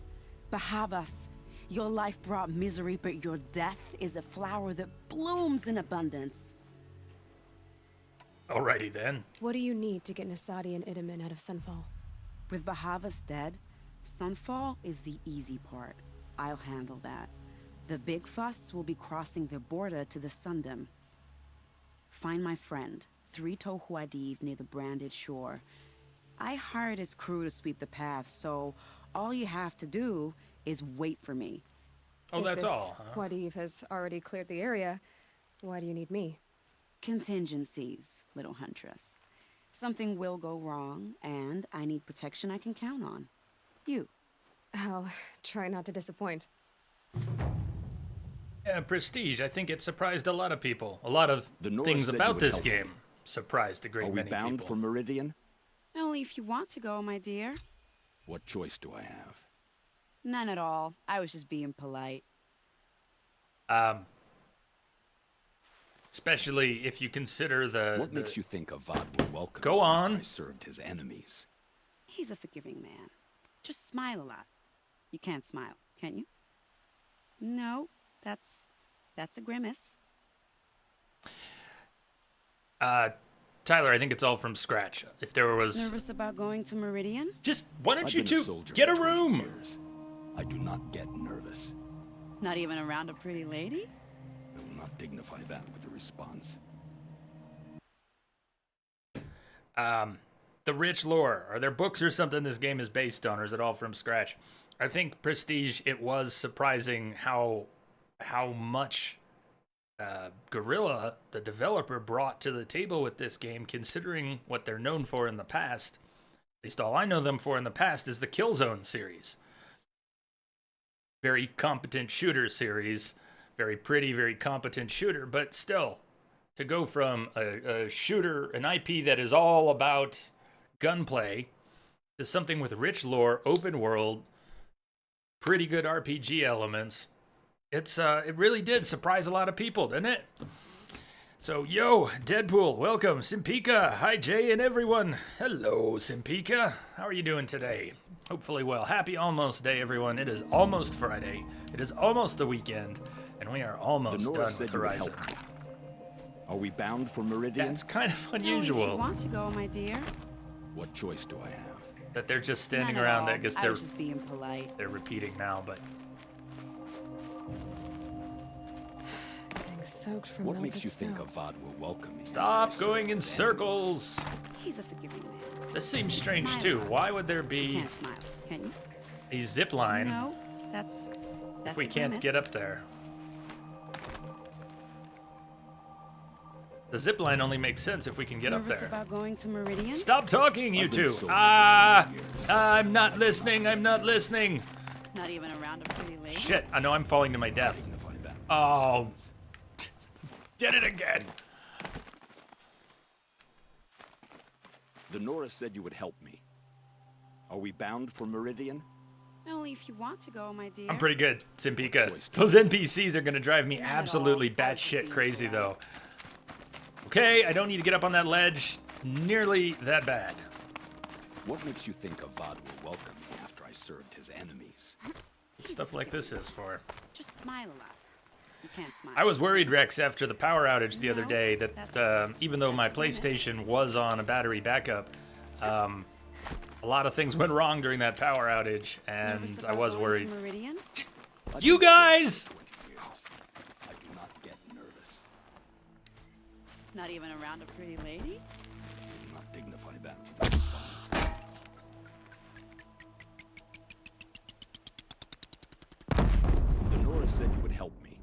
Bahavas, your life brought misery, but your death is a flower that blooms in abundance. Alrighty then. What do you need to get Nasadi and Itamen out of Sunfall? With Bahavas dead, Sunfall is the easy part. I'll handle that. The big fuss will be crossing the border to the Sundom. Find my friend, Three-Toe Huadiv, near the Branded Shore. I hired his crew to sweep the path, so all you have to do is wait for me. Oh, that's all, huh? Huadiv has already cleared the area. Why do you need me? Contingencies, little huntress. Something will go wrong, and I need protection I can count on. You. I'll try not to disappoint. Yeah, Prestige. I think it surprised a lot of people. A lot of The Norse things said you about would this help me. game surprised a great Are we many bound people. for Meridian? Only if you want to go, my dear. What choice do I have? None at all. I was just being polite. Especially if you consider What makes you think Avad will welcome Go me on. after I served his enemies? He's a forgiving man. Just smile a lot. You can't smile, can you? No, that's a grimace. Tyler, I think it's all from scratch. If there was Nervous about going to Meridian? just why don't I've you been a two soldier get a for 20 room? years. I do not get nervous. Not even around a pretty lady? I will not dignify that with a response. The rich lore. Are there books or something this game is based on, or is it all from scratch? I think Prestige, it was surprising how much Guerrilla, the developer, brought to the table with this game, considering what they're known for in the past. At least all I know them for in the past is the Killzone series. Very competent shooter series. Very pretty, very competent shooter, but still, to go from a shooter, an IP that is all about gunplay, to something with rich lore, open world, pretty good RPG elements, it really did surprise a lot of people, didn't it? So, yo, Deadpool, welcome. Simpika, hi Jay and everyone. Hello, Simpika. How are you doing today? Hopefully well. Happy almost day, everyone. It is almost Friday. It is almost the weekend, and we are almost The done Norse with said you would Horizon. help me. Are we bound for Meridian? That's kind of No, if unusual you want to go, my dear. What choice do I have? that they're just standing None at around. all. I guess I they're was just being polite. repeating now, but Getting soaked from What melted makes you think snow. Avad will welcome me? after I stop served going in his circles. He's a forgiving man. This seems strange Smile. too. Why would there You be can't smile, can you? a zip line No, that's if we a can't grimace. get up there? The zip line only makes sense if we can get up Nervous there. about going to Meridian? Stop talking, you I've been two. sold for Ah, 20 years. I'm not listening. I'm not listening. Not even around a pretty lady? Shit, I know I'm falling to my death. Dignify that with a Oh, response. did it again. The Norris said you would help me. Are we bound for Meridian? Only if you want to go, my dear. I'm pretty good, Simpika. Choice. Those NPCs are gonna drive me Not at absolutely all. I was just batshit being crazy, polite. though. Okay, I don't need to get up on that ledge nearly that bad. What makes you think Avad will welcome me after I served his enemies? Stuff like this is for. Just smile a lot. You can't smile. I was worried, Rex, after the power outage the other No, day that even though my that's a grimace. PlayStation was on a battery backup, a lot of things went wrong during that power outage, Nervous and I about was going to worried. Meridian? You guys! 20 years. I do not get nervous. Not even around a pretty lady? I do not dignify that with a response. The Norris said you would help me.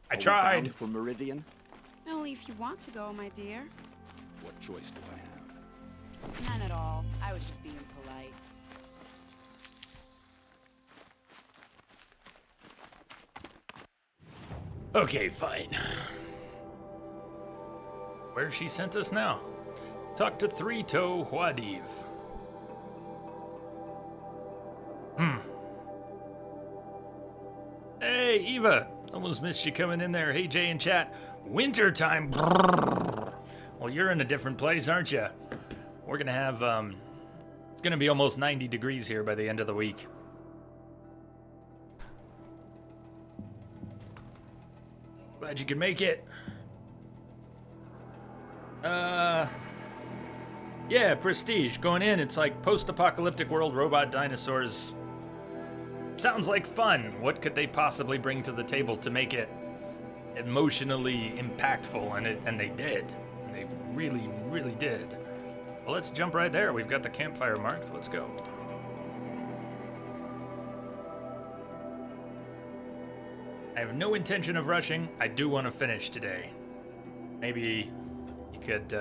I Are we tried. bound for Meridian? Only if you want to go, my dear. What choice do I have? None at all. I was just being polite. Okay, fine. Where she sent us now? Talk to Three-Toe Huadiv. Hey, Eva. Almost missed you coming in there. Hey, Jay in chat. Wintertime. Well, you're in a different place, aren't you? We're gonna have, it's gonna be almost 90 degrees here by the end of the week. Glad you could make it. Yeah, Prestige. Going in, it's like post-apocalyptic world, robot dinosaurs. Sounds like fun. What could they possibly bring to the table to make it emotionally impactful? And they did. They really, really did. Well, let's jump right there. We've got the campfire marked. Let's go. I have no intention of rushing. I do want to finish today. Maybe you could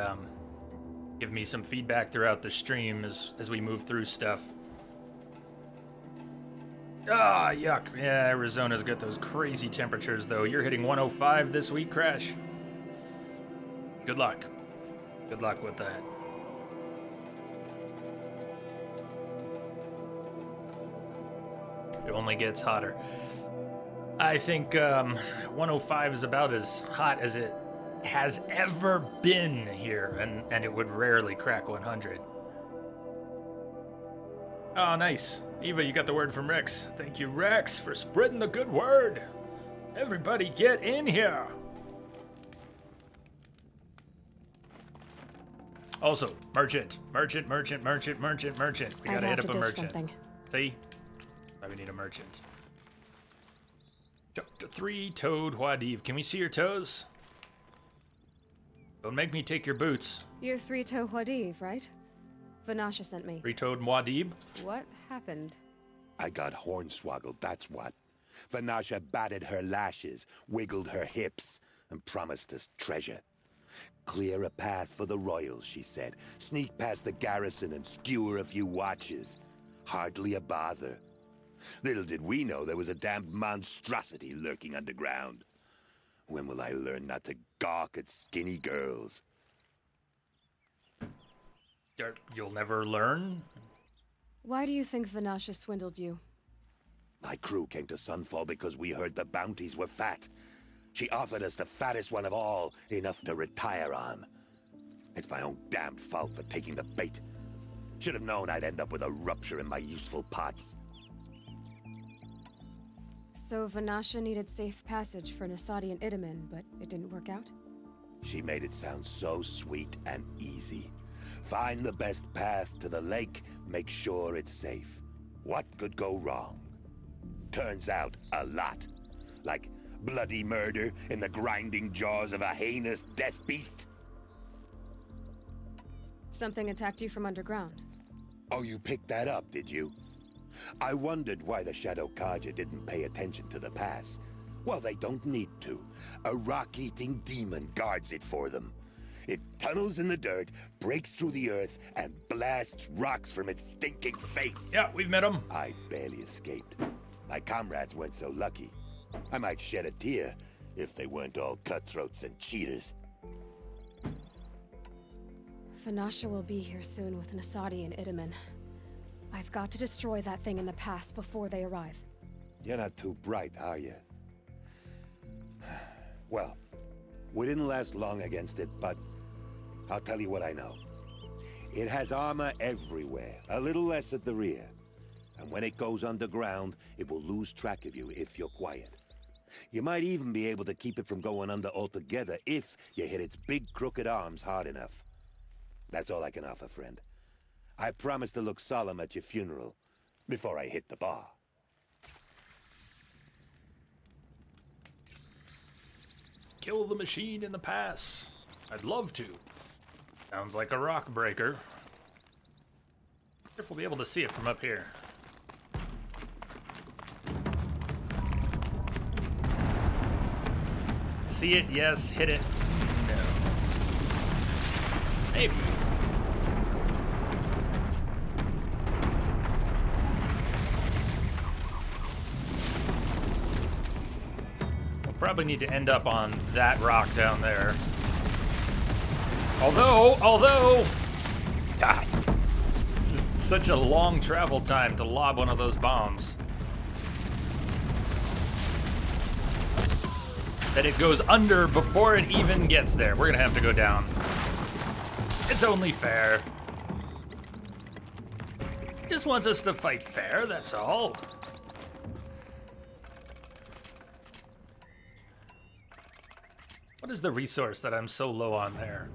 give me some feedback throughout the stream as we move through stuff. Ah, yuck. Yeah, Arizona's got those crazy temperatures, though. You're hitting 105 this week, Crash. Good luck. Good luck with that. It only gets hotter. I think 105 is about as hot as it has ever been here, and it would rarely crack 100. Oh, nice. Eva, you got the word from Rex. Thank you, Rex, for spreading the good word. Everybody get in here. Also, merchant. We gotta hit up a merchant. Something. See? Why we need a merchant. Chapter 3, Toad Huadiv. Can we see your toes? Don't make me take your boots. You're Three-Toe Huadiv, right? Vanasha sent me. Three-Toed Muad'Dib? What happened? I got hornswoggled, that's what. Vanasha batted her lashes, wiggled her hips, and promised us treasure. Clear a path for the royals, she said. Sneak past the garrison and skewer a few watches. Hardly a bother. Little did we know there was a damned monstrosity lurking underground. When will I learn not to gawk at skinny girls? You'll never learn? Why do you think Vanasha swindled you? My crew came to Sunfall because we heard the bounties were fat. She offered us the fattest one of all, enough to retire on. It's my own damned fault for taking the bait. Should have known I'd end up with a rupture in my useful parts. So Vanasha needed safe passage for Nasadi and Itamen, but it didn't work out? She made it sound so sweet and easy. Find the best path to the lake, make sure it's safe. What could go wrong? Turns out, a lot. Like bloody murder in the grinding jaws of a heinous death beast. Something attacked you from underground. Oh, you picked that up, did you? I wondered why the Shadow Carja didn't pay attention to the pass. Well, they don't need to. A rock-eating demon guards it for them. It tunnels in the dirt, breaks through the earth, and blasts rocks from its stinking face. Yeah, we've met him. I barely escaped. My comrades weren't so lucky. I might shed a tear if they weren't all cutthroats and cheaters. Vanasha will be here soon with Nasadi and Itamen. I've got to destroy that thing in the pass before they arrive. You're not too bright, are you? Well, we didn't last long against it, but I'll tell you what I know. It has armor everywhere, a little less at the rear. And when it goes underground, it will lose track of you if you're quiet. You might even be able to keep it from going under altogether if you hit its big crooked arms hard enough. That's all I can offer, friend. I promise to look solemn at your funeral before I hit the bar. Kill the machine in the pass. I'd love to. Sounds like a rock breaker. If we'll be able to see it from up here. See it? Yes. Hit it? No. Maybe. We'll probably need to end up on that rock down there. Although, God, this is such a long travel time to lob one of those bombs. that it goes under before it even gets there. We're gonna have to go down. It's only fair. Just wants us to fight fair, that's all. What is the resource that I'm so low on there?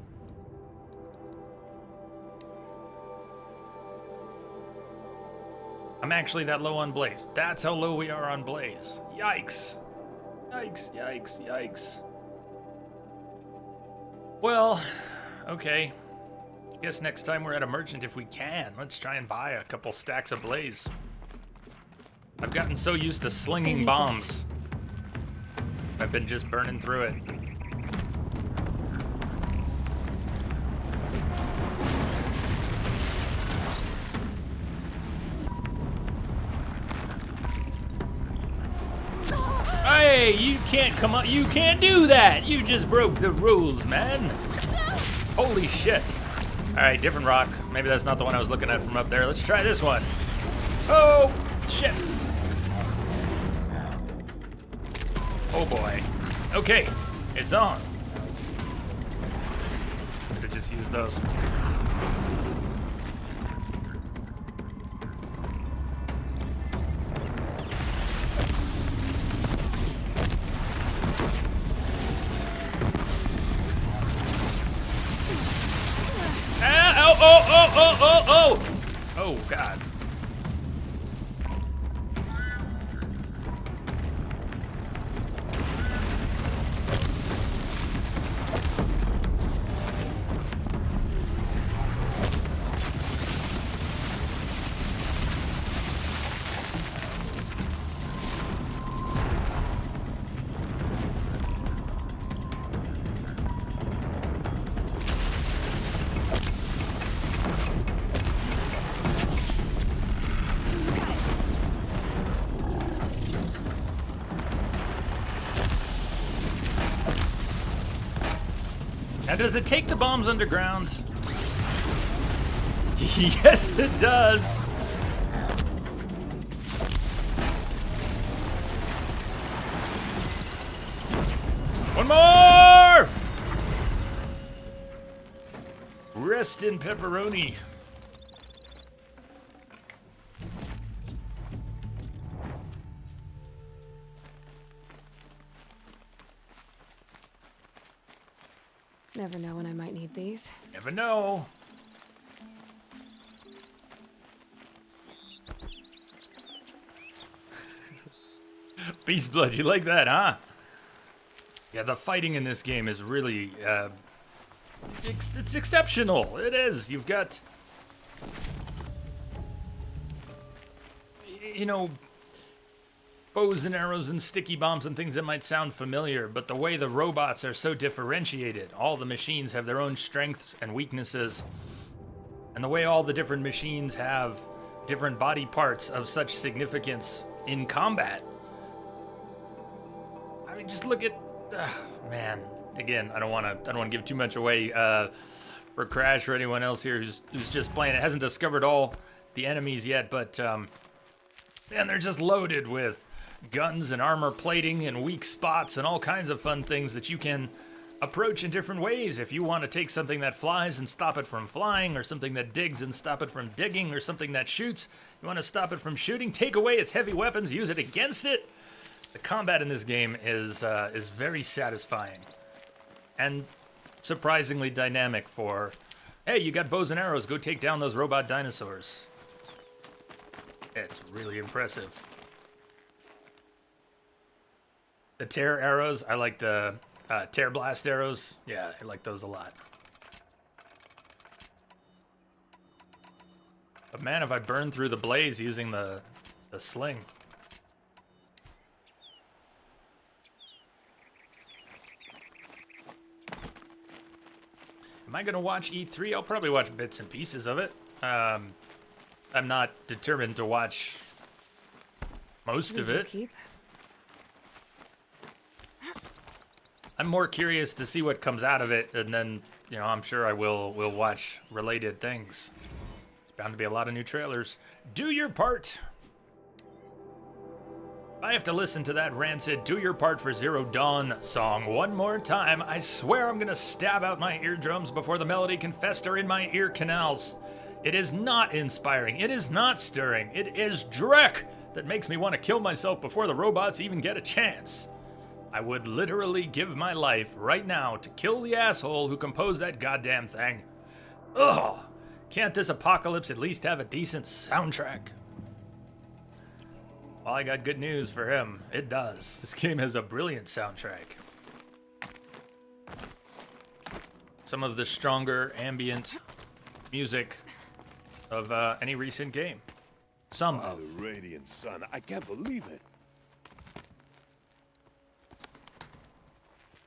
I'm actually that low on Blaze. That's how low we are on Blaze. Yikes. Yikes, yikes, yikes. Well, okay. Guess next time we're at a merchant if we can. Let's try and buy a couple stacks of Blaze. I've gotten so used to slinging bombs. I've been just burning through it. Hey, you can't come on. You can't do that. You just broke the rules, man. Holy shit. All right, different rock. Maybe that's not the one I was looking at from up there. Let's try this one. Oh, shit. Oh boy. Okay, it's on. Could just use those. Oh, God. Now, does it take the bombs underground? Yes, it does. One more! Rest in pepperoni. Never know when I might need these. Never know. Beast Blood, you like that, huh? Yeah, the fighting in this game is really, it's exceptional. It is. You've got, you know, bows and arrows and sticky bombs and things that might sound familiar, but the way the robots are so differentiated, all the machines have their own strengths and weaknesses, and the way all the different machines have different body parts of such significance in combat. I mean, just look at, man. Again, I don't want to give too much away for Crash or anyone else here who's just playing it, hasn't discovered all the enemies yet, but man, they're just loaded with guns and armor plating and weak spots and all kinds of fun things that you can approach in different ways. If you want to take something that flies and stop it from flying, or something that digs and stop it from digging, or something that shoots, you want to stop it from shooting, take away its heavy weapons, use it against it. The combat in this game is very satisfying and surprisingly dynamic for, hey, you got bows and arrows, go take down those robot dinosaurs. It's really impressive. The tear arrows, I like the tear blast arrows. Yeah, I like those a lot. But man, if I burn through the blaze using the sling. Am I gonna watch E3? I'll probably watch bits and pieces of it. I'm not determined to watch most of it. I'm more curious to see what comes out of it, and then, you know, I'm sure I will watch related things. There's bound to be a lot of new trailers. Do your part. I have to listen to that rancid Do Your Part for Zero Dawn song one more time, I swear I'm gonna stab out my eardrums before the melody can fester in my ear canals. It is not inspiring, it is not stirring, it is dreck that makes me want to kill myself before the robots even get a chance. I would literally give my life right now to kill the asshole who composed that goddamn thing. Ugh! Can't this apocalypse at least have a decent soundtrack? Well, I got good news for him. It does. This game has a brilliant soundtrack. Some of the stronger ambient music of any recent game. Some of. The radiant sun. I can't believe it.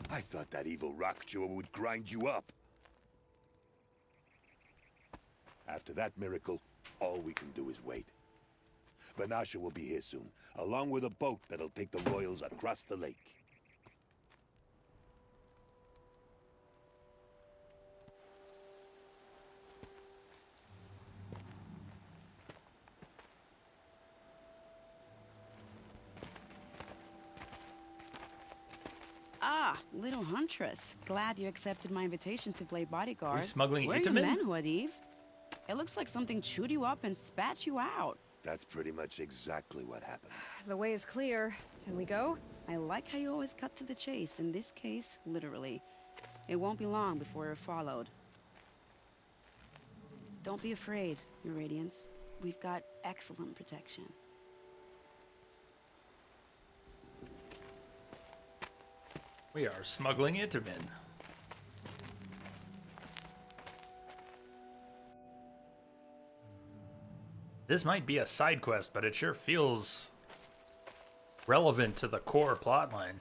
I thought that evil rock chewer would grind you up. After that miracle, all we can do is wait. Vanasha will be here soon, along with a boat that'll take the royals across the lake. Ah, little huntress. Glad you accepted my invitation to play bodyguard. Are you smuggling Where are you Itamen? men, Wadif? It looks like something chewed you up and spat you out. That's pretty much exactly what happened. The way is clear. Can we go? I like how you always cut to the chase. In this case, literally. It won't be long before you're followed. Don't be afraid, Your Radiance. We've got excellent protection. We are smuggling Itamen. This might be a side quest, but it sure feels relevant to the core plotline.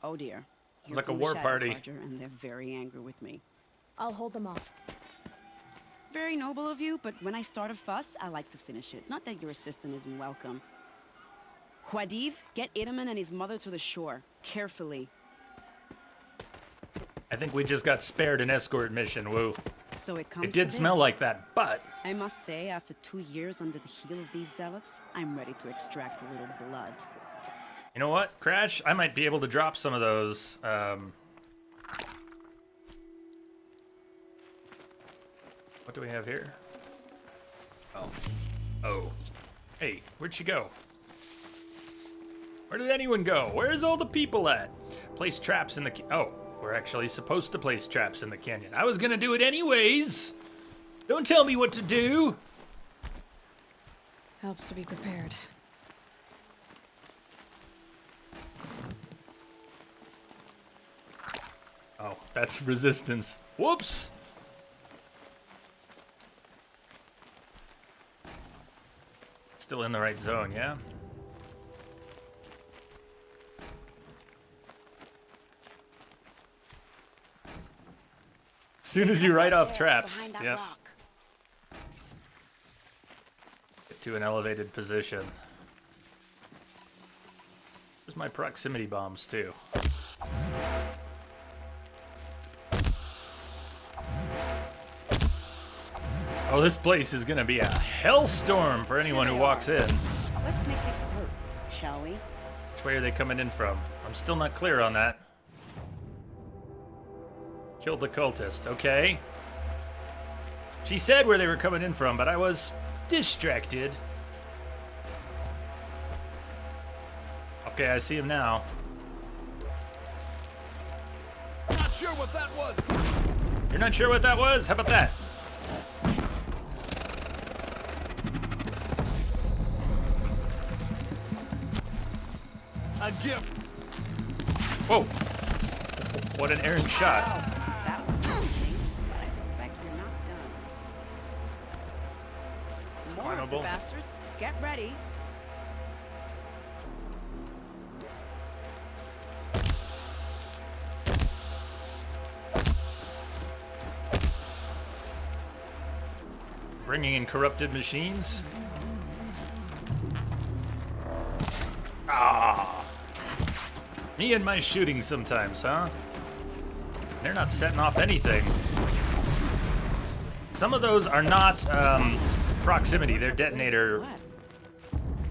Oh dear. It's like a war party. And they're very angry with me. I'll hold them off. Very noble of you, but when I start a fuss, I like to finish it. Not that your assistant isn't welcome. Huadiv, get Itamen and his mother to the shore. Carefully. I think we just got spared an escort mission, woo. So it comes It did to smell this. like that, but I must say, after 2 years under the heel of these zealots, I'm ready to extract a little blood. you know what, Crash? I might be able to drop some of those. What do we have here? Oh. Oh. Hey, where'd she go? Where did anyone go? Where's all the people at? Place traps in the... Oh, we're actually supposed to place traps in the canyon. I was gonna do it anyways. Don't tell me what to do. Helps to be prepared. Oh, that's resistance. Whoops. Still in the right zone, yeah? As soon as you write off traps, yep. Get to an elevated position. There's my proximity bombs, too. Oh, this place is gonna be a hellstorm for anyone who walks in. Let's make it hurt, shall we? Which way are they coming in from? I'm still not clear on that. Killed the cultist, okay. She said where they were coming in from, but I was distracted. Okay, I see him now. Not sure what that was. You're not sure what that was? How about that? A gift. Whoa. What an errant shot. That was interesting, but I suspect you're not done. It's More of the climbable. bastards. Get ready. Bringing in corrupted machines. Ah. Me and my shooting sometimes, huh? They're not setting off anything. Some of those are not proximity, they're detonator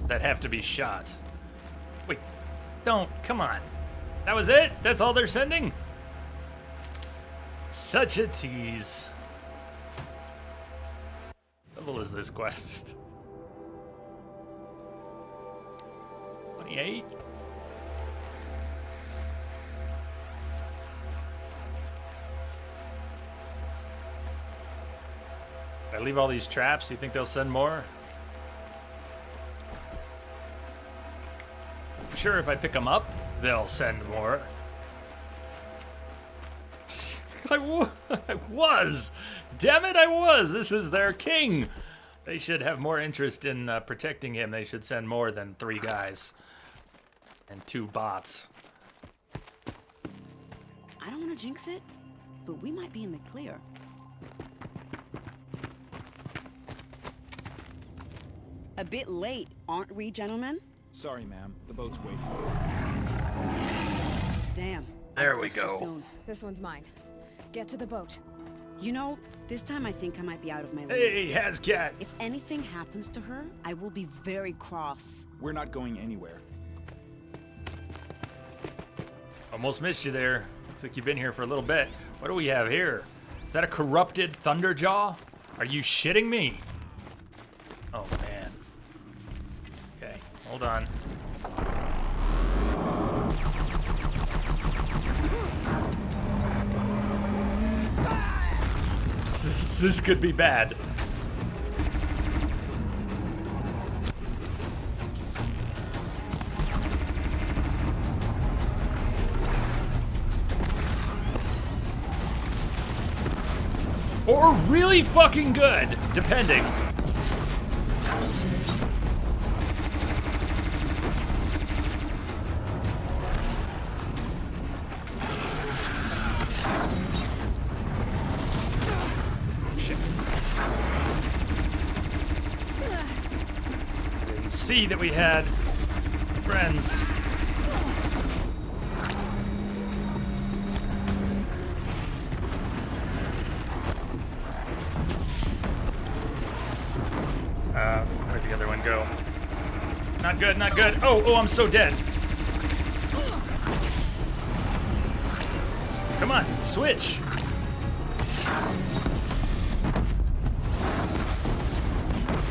that have to be shot. Wait, don't, come on. That was it? That's all they're sending? Such a tease. What level is this quest? 28? I leave all these traps, you think they'll send more? I'm sure if I pick them up, they'll send more. I was! Damn it, I was! This is their king! They should have more interest in protecting him. They should send more than 3 guys. And 2 bots. I don't want to jinx it, but we might be in the clear. A bit late, aren't we, gentlemen? Sorry, ma'am. The boat's waiting. Damn. There we go. Soon. This one's mine. Get to the boat. You know, this time I think I might be out of my league. Hey, Hazcat! If anything happens to her, I will be very cross. We're not going anywhere. Almost missed you there. Looks like you've been here for a little bit. What do we have here? Is that a corrupted Thunderjaw? Are you shitting me? Oh, man. Okay, hold on. This could be bad. Or really fucking good, depending. See that we had friends. Where'd the other one go? Not good, not good. Oh, I'm so dead. Come on, switch.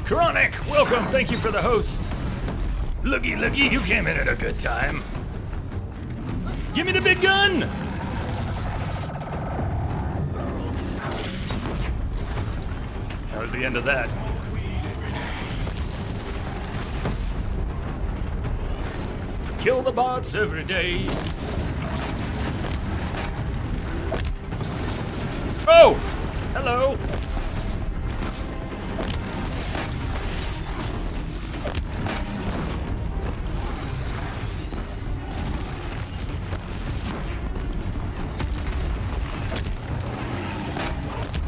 Chronic, welcome, thank you for the host. Looky, you came in at a good time. Give me the big gun! That was the end of that. Kill the bots every day. Oh! Hello!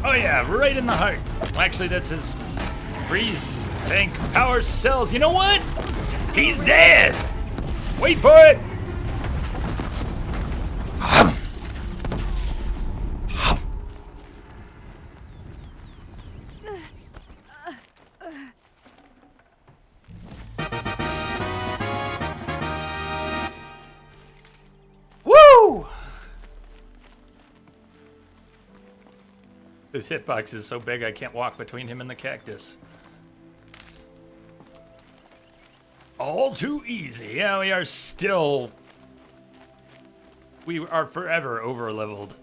Oh yeah, right in the heart. Well, actually, that's his freeze tank power cells. You know what? He's dead! Wait for it! Woo! This hitbox is so big I can't walk between him and the cactus. All too easy. Yeah, we are still... We are forever over-leveled.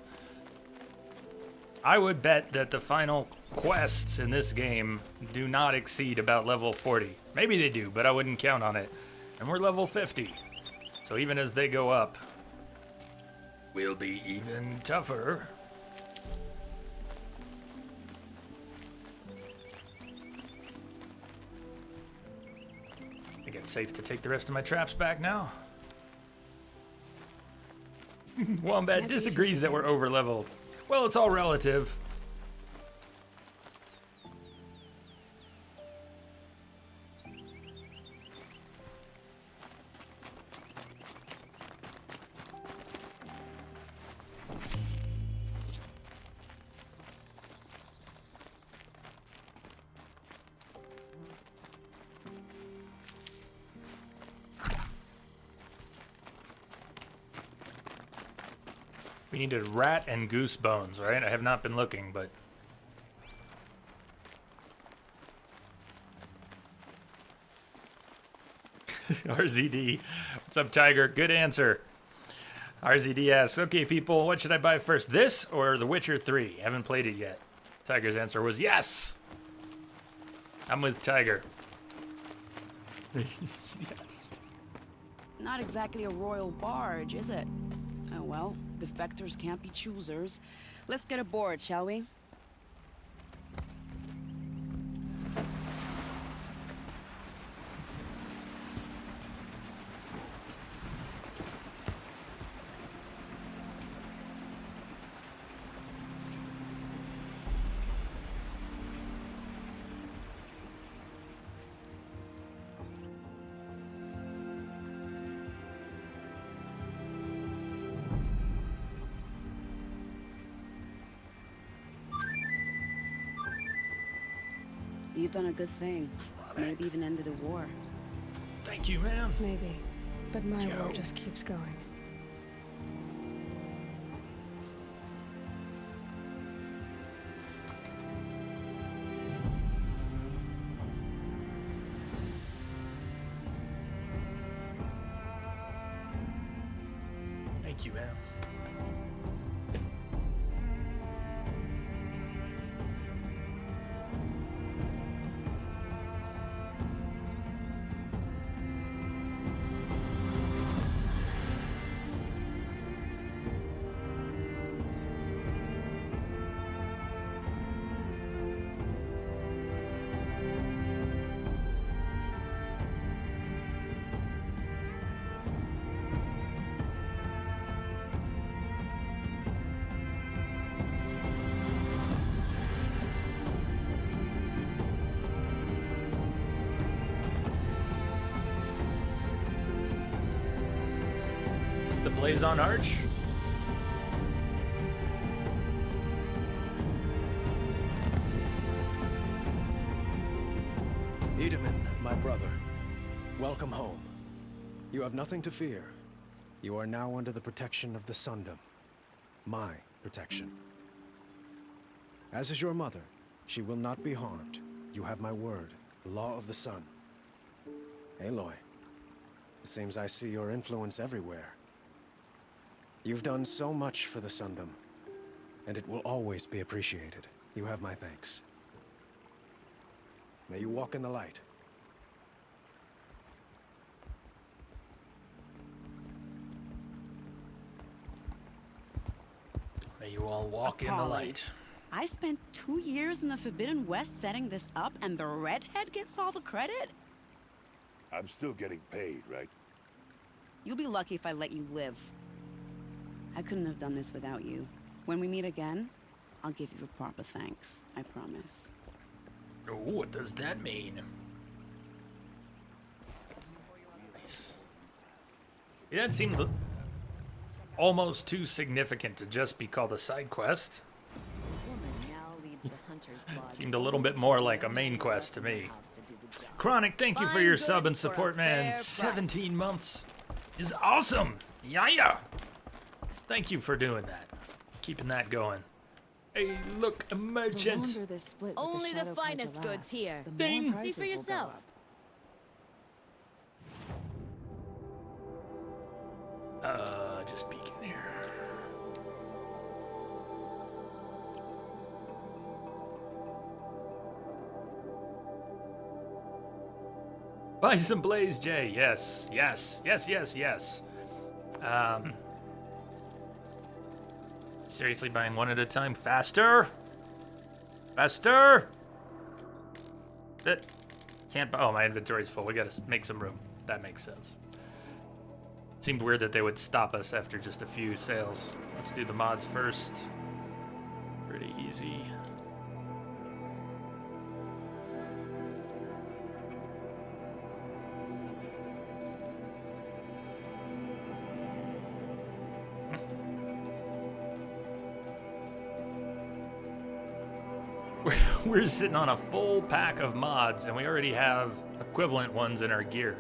I would bet that the final quests in this game do not exceed about level 40. Maybe they do, but I wouldn't count on it. And we're level 50. So even as they go up, we'll be even tougher. I think it's safe to take the rest of my traps back now. Wombat disagrees that we're over leveled. Well, it's all relative. We needed rat and goose bones, right? I have not been looking, but... RZD. What's up, Tiger? Good answer. RZD asks, okay, people, what should I buy first? This or The Witcher 3? Haven't played it yet. Tiger's answer was yes. I'm with Tiger. Yes. Not exactly a royal barge, is it? Oh well, defectors can't be choosers. Let's get aboard, shall we? You've done a good thing. Maybe even ended a war. Thank you, ma'am. Maybe. But my Joe. war just keeps going. Thank you, ma'am. The Blazon Arch. Edaman, my brother, welcome home. You have nothing to fear. You are now under the protection of the Sundom. My protection. As is your mother, she will not be harmed. You have my word, the law of the sun. Aloy, it seems I see your influence everywhere. You've done so much for the Sundom, and it will always be appreciated. You have my thanks. May you walk in the light. May you all walk in the Appalling. light. I spent 2 years in the Forbidden West setting this up, and the redhead gets all the credit? I'm still getting paid, right? You'll be lucky if I let you live. I couldn't have done this without you. When we meet again, I'll give you a proper thanks. I promise. Oh, what does that mean? Nice. Yeah, that seemed almost too significant to just be called a side quest. Seemed a little bit more like a main quest to me. Chronic, thank you for your sub and support, man. 17 months is awesome. Yeah. Thank you for doing that. Keeping that going. Hey, look, a merchant. Only the finest goods here. Ding. See for yourself. Just peeking here. Buy some Blaze J. Yes. Seriously, buying one at a time. Faster. That can't buy. Oh, my inventory's full. We gotta make some room. That makes sense. Seemed weird that they would stop us after just a few sales. Let's do the mods first. Pretty easy. We're sitting on a full pack of mods, and we already have equivalent ones in our gear.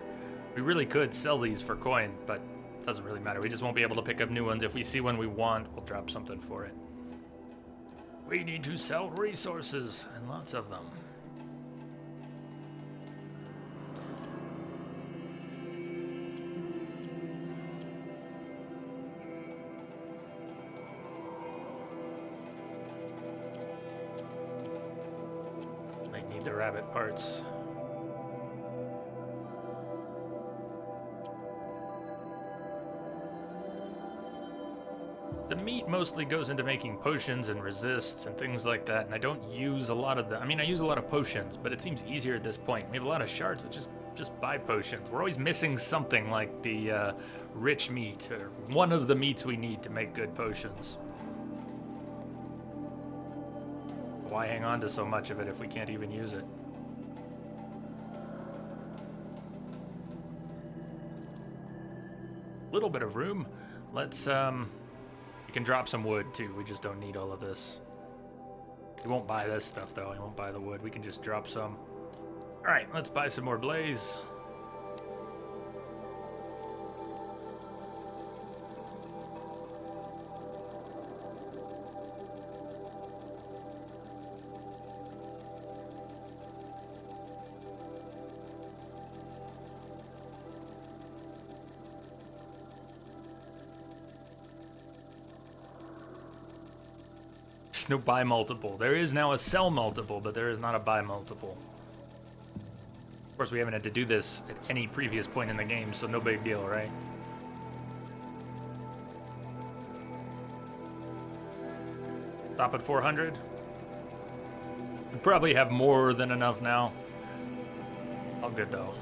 We really could sell these for coin, but doesn't really matter. We just won't be able to pick up new ones. If we see one we want, we'll drop something for it. We need to sell resources, and lots of them. Might need the rabbit parts. The meat mostly goes into making potions and resists and things like that, and I don't use a lot of them. I mean, I use a lot of potions, but it seems easier at this point. We have a lot of shards, which is just buy potions. We're always missing something like the rich meat, or one of the meats we need to make good potions. Why hang on to so much of it if we can't even use it? Little bit of room. Let's we can drop some wood too. We just don't need all of this. We won't buy this stuff though. We won't buy the wood. We can just drop some. All right, let's buy some more blaze. No buy multiple. There is now a sell multiple, but there is not a buy multiple. Of course, we haven't had to do this at any previous point in the game, so no big deal, right? Stop at 400. We probably have more than enough now. All good though.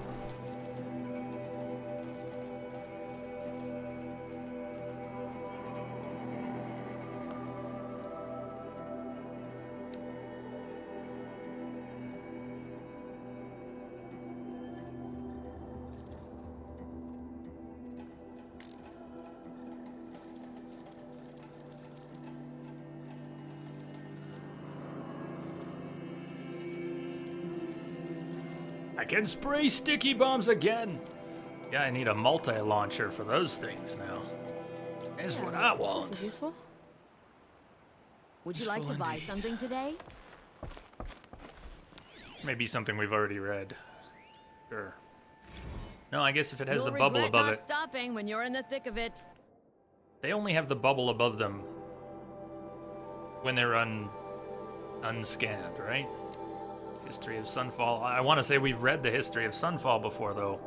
I can spray sticky bombs again. Yeah, I need a multi-launcher for those things now. That's what I want. This is useful. Would you like to buy something today? Maybe something we've already read. Sure. No, I guess if it has You'll the bubble regret above not it. stopping when you're in the thick of it. They only have the bubble above them when they're unscanned, right? History of Sunfall. I want to say we've read the History of Sunfall before, though.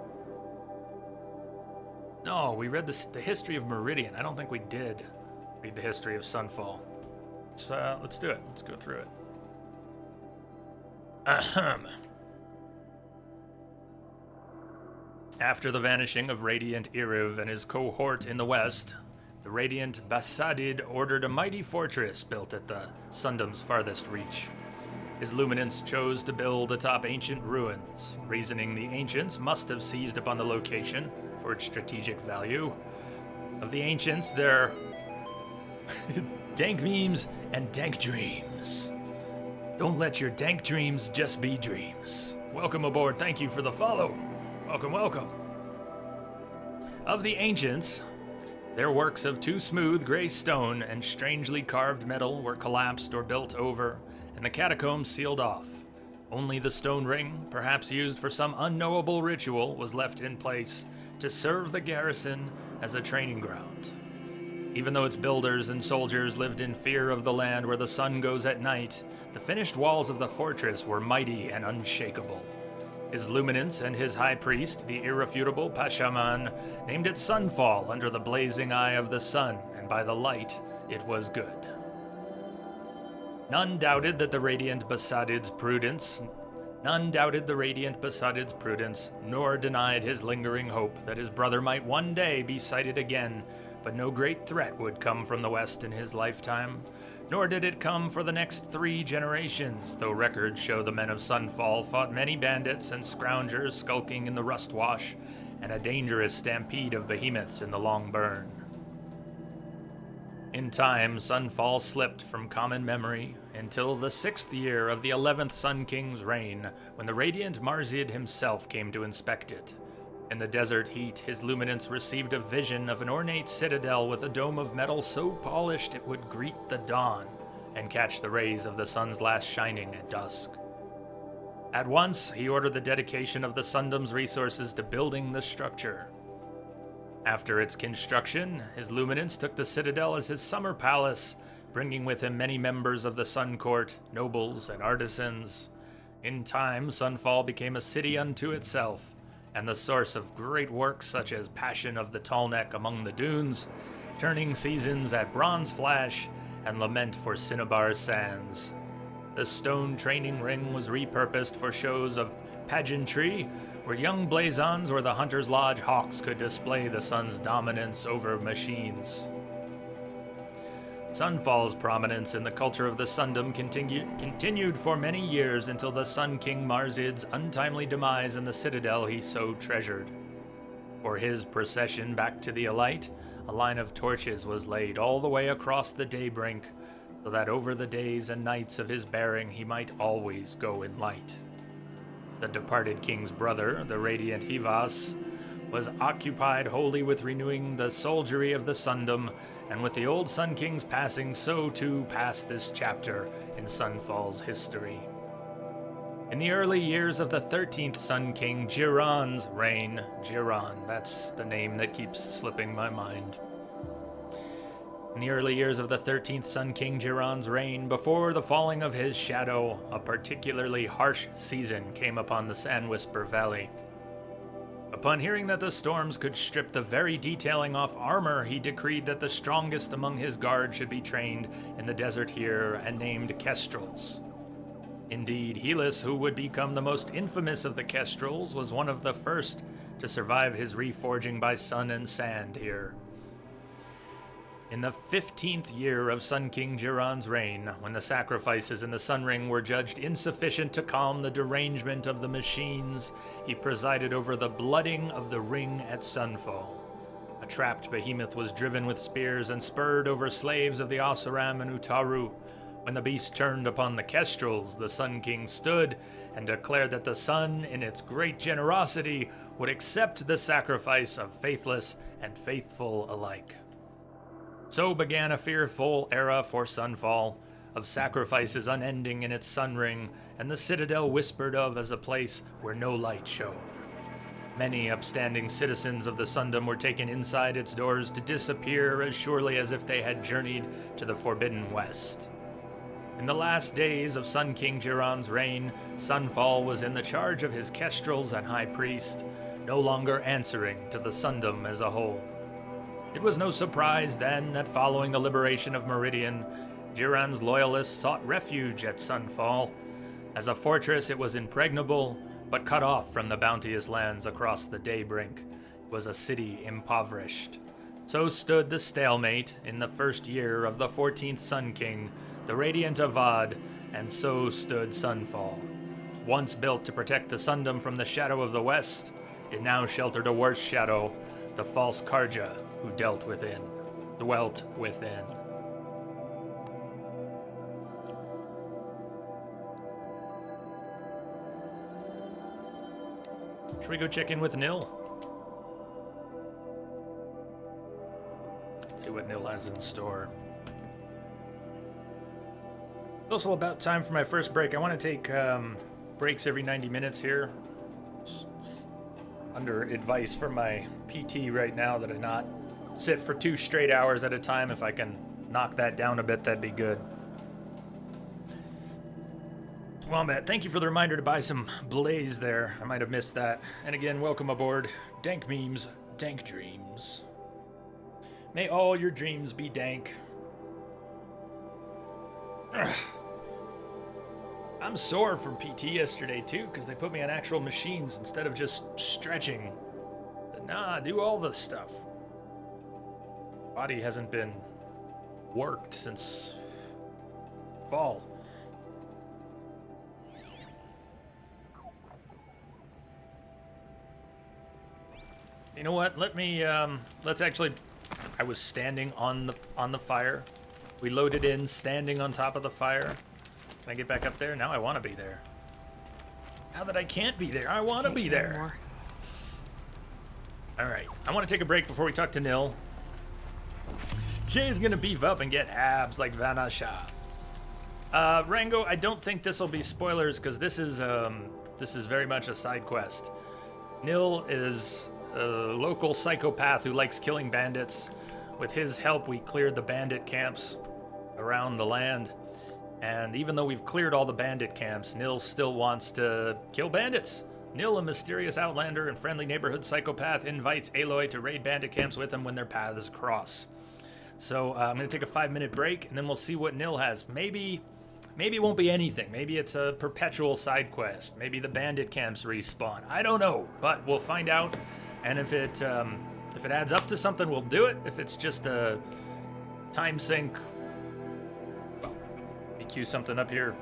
No, we read the History of Meridian. I don't think we did read the History of Sunfall. Let's do it. Let's go through it. Ahem. After the vanishing of Radiant Iriv and his cohort in the west, the Radiant Basadid ordered a mighty fortress built at the Sundom's farthest reach. His luminance chose to build atop ancient ruins, reasoning the ancients must have seized upon the location for its strategic value. Of the ancients, their dank memes and dank dreams. Don't let your dank dreams just be dreams. Welcome aboard. Thank you for the follow. Welcome, welcome. Of the ancients, their works of too smooth gray stone and strangely carved metal were collapsed or built over, and the catacombs sealed off. Only the stone ring, perhaps used for some unknowable ritual, was left in place to serve the garrison as a training ground. Even though its builders and soldiers lived in fear of the land where the sun goes at night, the finished walls of the fortress were mighty and unshakable. His luminance and his high priest, the irrefutable Pashaman, named it Sunfall under the blazing eye of the sun, and by the light it was good. None doubted the Radiant Basadid's prudence, nor denied his lingering hope that his brother might one day be sighted again, but no great threat would come from the west in his lifetime, nor did it come for the next 3 generations, though records show the men of Sunfall fought many bandits and scroungers skulking in the Rustwash, and a dangerous stampede of behemoths in the Long Burn. In time, Sunfall slipped from common memory until the 6th year of the 11th Sun King's reign, when the Radiant Marzid himself came to inspect it. In the desert heat, his luminance received a vision of an ornate citadel with a dome of metal so polished it would greet the dawn and catch the rays of the sun's last shining at dusk. At once, he ordered the dedication of the Sundom's resources to building the structure. After its construction, his luminance took the citadel as his summer palace, bringing with him many members of the Sun Court, nobles, and artisans. In time, Sunfall became a city unto itself, and the source of great works such as Passion of the Tallneck Among the Dunes, Turning Seasons at Bronze Flash, and Lament for Cinnabar's Sands. The stone training ring was repurposed for shows of pageantry, where young blazons or the Hunter's Lodge hawks could display the sun's dominance over machines. Sunfall's prominence in the culture of the Sundom continued for many years until the Sun King Marzid's untimely demise in the citadel he so treasured. For his procession back to the Elite, a line of torches was laid all the way across the Daybrink, so that over the days and nights of his bearing he might always go in light. The departed king's brother, the radiant Hivas, was occupied wholly with renewing the soldiery of the Sundom, and with the old Sun King's passing, so too passed this chapter in Sunfall's history. In the early years of the 13th Sun King Jiran's reign, Jiran, that's the name that keeps slipping my mind. In the early years of the 13th Sun King Jiran's reign, before the falling of his shadow, a particularly harsh season came upon the Sandwhisper Valley. Upon hearing that the storms could strip the very detailing off armor, he decreed that the strongest among his guard should be trained in the desert here and named Kestrels. Indeed, Helis, who would become the most infamous of the Kestrels, was one of the first to survive his reforging by sun and sand here. In the 15th year of Sun King Jiran's reign, when the sacrifices in the Sun Ring were judged insufficient to calm the derangement of the machines, he presided over the blooding of the ring at Sunfall. A trapped behemoth was driven with spears and spurred over slaves of the Oseram and Utaru. When the beast turned upon the Kestrels, the Sun King stood and declared that the sun, in its great generosity, would accept the sacrifice of faithless and faithful alike. So began a fearful era for Sunfall, of sacrifices unending in its sun ring, and the citadel whispered of as a place where no light shone. Many upstanding citizens of the Sundom were taken inside its doors to disappear as surely as if they had journeyed to the Forbidden West. In the last days of Sun King Jiran's reign, Sunfall was in the charge of his Kestrels and High Priest, no longer answering to the Sundom as a whole. It was no surprise then that following the liberation of Meridian, Jiran's loyalists sought refuge at Sunfall. As a fortress, it was impregnable, but cut off from the bounteous lands across the Daybrink. It was a city impoverished. So stood the stalemate in the first year of the 14th Sun King, the Radiant Avad, and so stood Sunfall. Once built to protect the Sundom from the shadow of the West, it now sheltered a worse shadow, the false Karja, who dwelt within. Should we go check in with Nil? See what Nil has in store. It's also about time for my first break. I want to take breaks every 90 minutes here. Under advice from my PT right now that I not sit for 2 straight hours at a time. If I can knock that down a bit, that'd be good. Wombat, thank you for the reminder to buy some Blaze there. I might have missed that. And again, welcome aboard. Dank memes, dank dreams. May all your dreams be dank. Ugh. I'm sore from PT yesterday too, because they put me on actual machines instead of just stretching. But nah, do all the stuff. Body hasn't been worked since fall. You know what? Let's actually. I was standing on the fire. We loaded in, standing on top of the fire. Can I get back up there? Now I want to be there. Now that I can't be there, I want to be there. Alright, I want to take a break before we talk to Nil. Jay's gonna beef up and get abs like Vanna Shah. Rango, I don't think this will be spoilers because this is very much a side quest. Nil is a local psychopath who likes killing bandits. With his help, we cleared the bandit camps around the land. And even though we've cleared all the bandit camps, Nil still wants to kill bandits. Nil, a mysterious outlander and friendly neighborhood psychopath, invites Aloy to raid bandit camps with him when their paths cross. So I'm going to take a 5-minute break, and then we'll see what Nil has. Maybe it won't be anything. Maybe it's a perpetual side quest. Maybe the bandit camps respawn. I don't know, but we'll find out. And if it adds up to something, we'll do it. If it's just a time sink, let me cue something up here.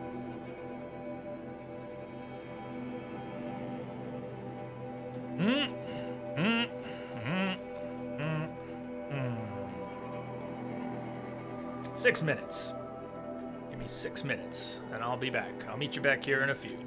Mm. 6 minutes. Give me 6 minutes, and I'll be back. I'll meet you back here in a few.